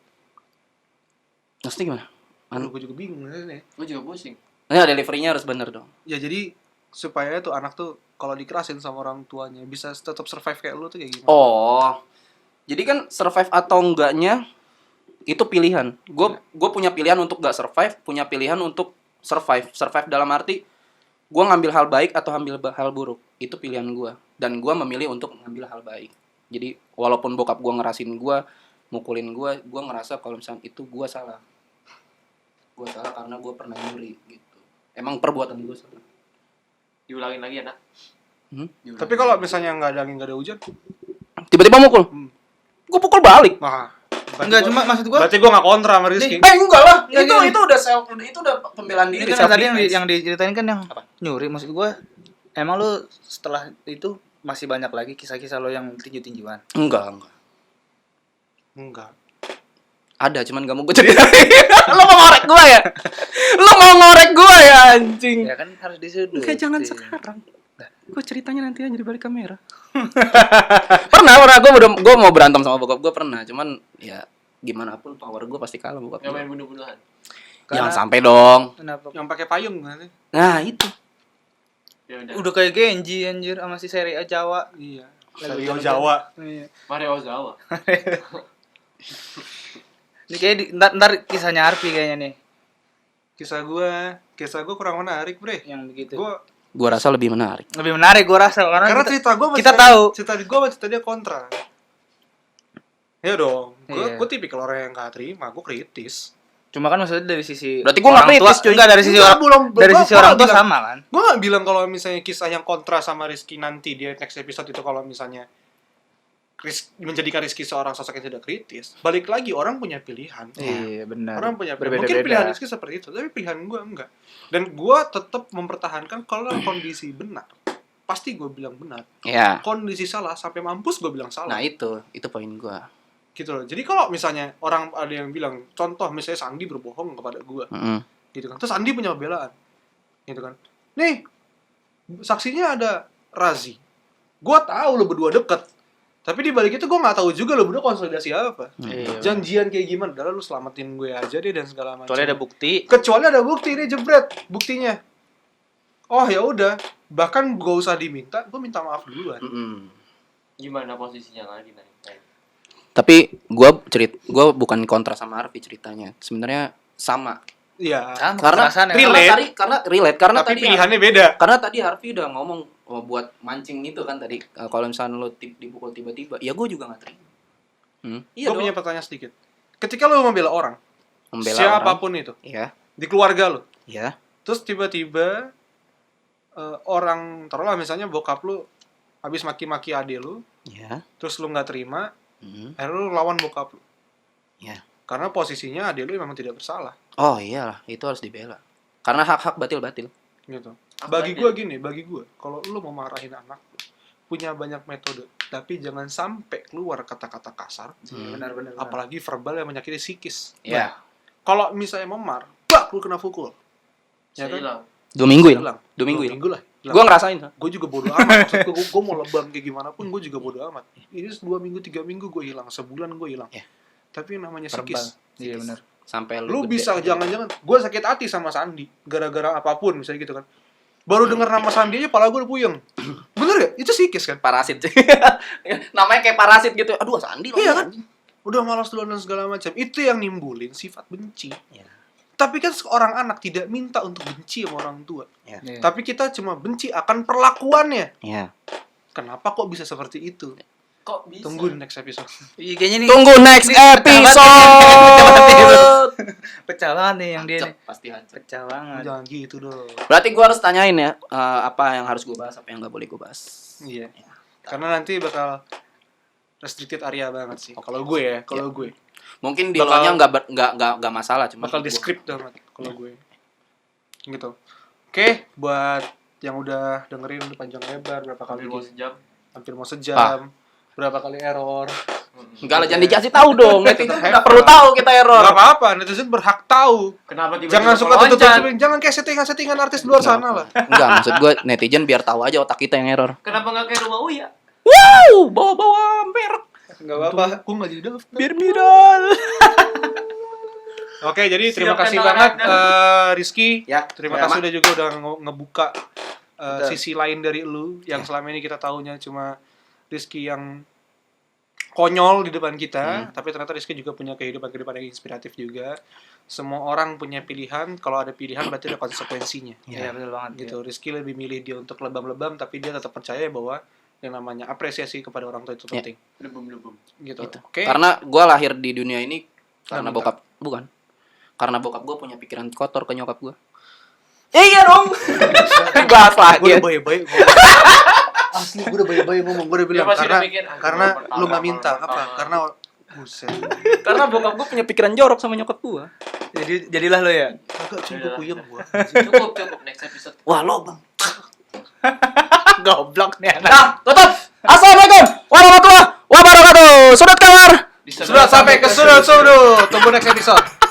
Pasti gimana? Aduh, gue juga bingung nih. Gue juga pusing. Nah, delivery-nya harus bener dong. Ya jadi supaya tuh anak tuh kalau dikerasin sama orang tuanya bisa tetap survive kayak lu tuh kayak gimana? Oh. Jadi kan survive atau enggaknya itu pilihan. Gue punya pilihan untuk gak survive, punya pilihan untuk survive. Survive dalam arti gue ngambil hal baik atau ambil hal buruk. Itu pilihan gue. Dan gue memilih untuk ngambil hal baik. Jadi walaupun bokap gue ngerasin gue, mukulin gue ngerasa kalau misalnya itu gue salah. Gue salah karena gue pernah nyuri gitu. Emang perbuatan gue salah. Diulangin lagi ya, nak. Diulangin Tapi kalau lagi. misalnya nggak ada angin nggak ada hujan, Tiba-tiba mukul. Gue pukul balik. nah Enggak, cuma maksud gua berarti gue nggak kontra sama Rizky. Enggak lah. Enggak, Itu udah itu udah pembelaan ini diri. kan tadi self-defense. yang diceritain kan yang Apa? nyuri. Maksud gua emang lu setelah itu masih banyak lagi kisah-kisah lo yang tinju-tinjuan. Enggak. Enggak. Ada, cuman gak mau gue ceritain. Lo mau ngorek gue ya? Lo mau ngorek gue ya, anjing? Ya kan harus disudut. Enggak, jangan sekarang. Gue ceritanya nanti aja di balik kamera. pernah gue mau berantem sama bokap gue pernah, cuman ya gimana pun power gue pasti kalah bokap Nggak main gue. bunuh-bunuhan. Jangan sampai dong. Kenapa? Yang pakai payung nanti. Nah itu. Ya udah. Udah kayak Genji anjir sama si Serie A Jawa. Iya. Lagi Serio hujan-hujan. Jawa. Iya. Mario Ozawa. Ini kayak ntar kisahnya Arfi kayaknya nih Kisah gue kurang menarik, Bre. yang begitu. Gue rasa lebih menarik. Lebih menarik gua rasa Karena kita, cerita gue kita tahu. cerita gue sama cerita dia kontra. Ya dong, Iya. gue tipikal orang yang gak terima, gue kritis. Cuma kan maksudnya dari sisi Berarti gua nggak orang tua, kritis, cuy. enggak dari sisi Enggak, orang dari sisi orang tua sama kan. Gue gak bilang kalau misalnya kisah yang kontra sama Rizky nanti dia next episode itu kalau misalnya menjadikan Rizky seorang sosok yang tidak kritis. Balik lagi, orang punya pilihan. Iya benar. Orang punya pilihan. Mungkin pilihan Rizky seperti itu, tapi pilihan gue enggak. Dan gue tetap mempertahankan kalau kondisi benar, pasti gue bilang benar. Ya. Kondisi salah, sampai mampus gue bilang salah. Nah itu poin gue. Gitu loh. Jadi kalau misalnya orang ada yang bilang, contoh misalnya Sandi berbohong kepada gue, gitu kan. Terus Sandi punya pembelaan, gitu kan. Nih, saksinya ada Razi. Gue tahu lo berdua deket. Tapi di balik itu gue nggak tahu juga lo berdua konsolidasi apa. Iya. Janjian kayak gimana? Udah lu selamatin gue aja deh dan segala macam. Kecuali ada bukti. Kecuali ada bukti, ini jebret buktinya. Oh ya udah, bahkan gak usah diminta, gue minta maaf duluan. Gimana posisinya lagi nih? Tapi gue bukan kontra sama Arfi ceritanya. Sebenarnya sama. Iya. Sama Karena kekerasan ya. relate. karena relate karena Tapi tadi pilihannya beda. karena tadi Harvey udah ngomong buat mancing itu kan tadi kalau misalnya lo dipukul tiba-tiba ya gue juga nggak terima. Iya Gue punya pertanyaan sedikit. Ketika lo membela orang, membela siapapun itu, orang. Iya. di keluarga lo, Iya. terus tiba-tiba orang, taruhlah misalnya bokap lo habis maki-maki adik lo, Iya. terus lo nggak terima, akhirnya lo lawan bokap lo. Iya. Karena posisinya adik lo memang tidak bersalah. Oh iyalah itu harus dibela karena hak-hak batil Gitu. Apa Bagi dia? gue gini, kalau lo mau marahin anak lo, punya banyak metode, tapi jangan sampai keluar kata-kata kasar, Benar-benar. apalagi verbal yang menyakiti psikis. Iya. Kalau misalnya memar, bak lu kena pukul. Ya Saya kan? hilang. 2 minggu ya Hilang. 2 minggu ya Minggu lah. gue ngerasain kan Gue juga bodo amat. Maksud gue mau lebam kayak gimana pun, gue juga bodo amat. Ini 2 minggu, 3 minggu gue hilang, sebulan gue hilang. Iya. Tapi yang namanya Verbal. psikis. Iya benar. sampai Lu gede. bisa jangan-jangan, gue sakit hati sama Sandi gara-gara apapun misalnya gitu kan. Baru denger nama Sandi aja pala gue udah puyeng. Bener gak? Itu psikis kan? parasit namanya kayak parasit gitu aduh Sandi Iya kan? Udah malas duluan dan segala macam. Itu yang nimbulin sifat benci. Iya. Tapi kan seorang anak tidak minta untuk benci sama orang tua. Iya. Tapi kita cuma benci akan perlakuannya. Iya. Kenapa kok bisa seperti itu? Kok bisa? Tunggu next episode. Iya kayaknya nih. Tunggu next episode. Pecah banget nih yang dia nih. Pasti hancur. Pecah banget. Jangan gitu dong. Berarti gua harus tanyain ya, apa yang harus gua bahas, apa yang nggak boleh gua bahas. Iya. Karena nanti bakal restricted area banget sih. Kalau gue ya, kalau gue Mungkin di luarnya nggak masalah, cuma bakal descript banget kalau gue. Gitu. Oke, buat yang udah dengerin udah panjang lebar berapa kali Hampir mau sejam. hampir mau sejam. Berapa kali error. Enggak lah, jangan dikasih tahu dong. Netizen nggak perlu tahu kita error. Gak apa-apa, netizen berhak tahu. Kenapa tiba-tiba Jangan suka loncat? tutup-tutupin, jangan kayak settingan-settingan artis di luar sana lah. Enggak, maksud gue netizen biar tahu aja otak kita yang error. Kenapa nggak kayak rumah Uya? Wow, bawa-bawa merek. Enggak apa-apa. Gue gak jadi daftar. Biar viral. Oke, jadi terima Siapkan kasih tangan banget dan- Rizky. Ya, Terima sama. kasih udah juga udah ngebuka Betul. sisi lain dari lu yang selama ini kita tahunya cuma Rizky yang konyol di depan kita, tapi ternyata Rizky juga punya kehidupan yang inspiratif juga. Semua orang punya pilihan, kalau ada pilihan berarti ada konsekuensinya. Iya, betul banget. Gitu. Rizky lebih milih dia untuk lebam-lebam, tapi dia tetap percaya bahwa yang namanya apresiasi kepada orang tua itu Ya. penting. Lebum-lebum. Gitu. Gitu. Oke. Karena gue lahir di dunia ini karena Minta. bokap, bukan. Karena bokap gue punya pikiran kotor ke nyokap gue. Iya dong. Bahas lagi. Gue udah baik-baik ngomong. Asli gue udah baik-baik ngomong. Gue udah bilang pasti karena udah mikir, ah, karena pertama, lu gak minta pertama. apa? Karena buset. Karena bokap gue punya pikiran jorok sama nyokap gue. Jadilah lo ya. Agak cuma puyeng gua. Cukup next episode. Wah lo bang. Goblok nih anak. Nah, tutup. Assalamualaikum warahmatullahi wabarakatuh. Sudut kamar. Sudah sampai ke sudut. Tunggu next episode.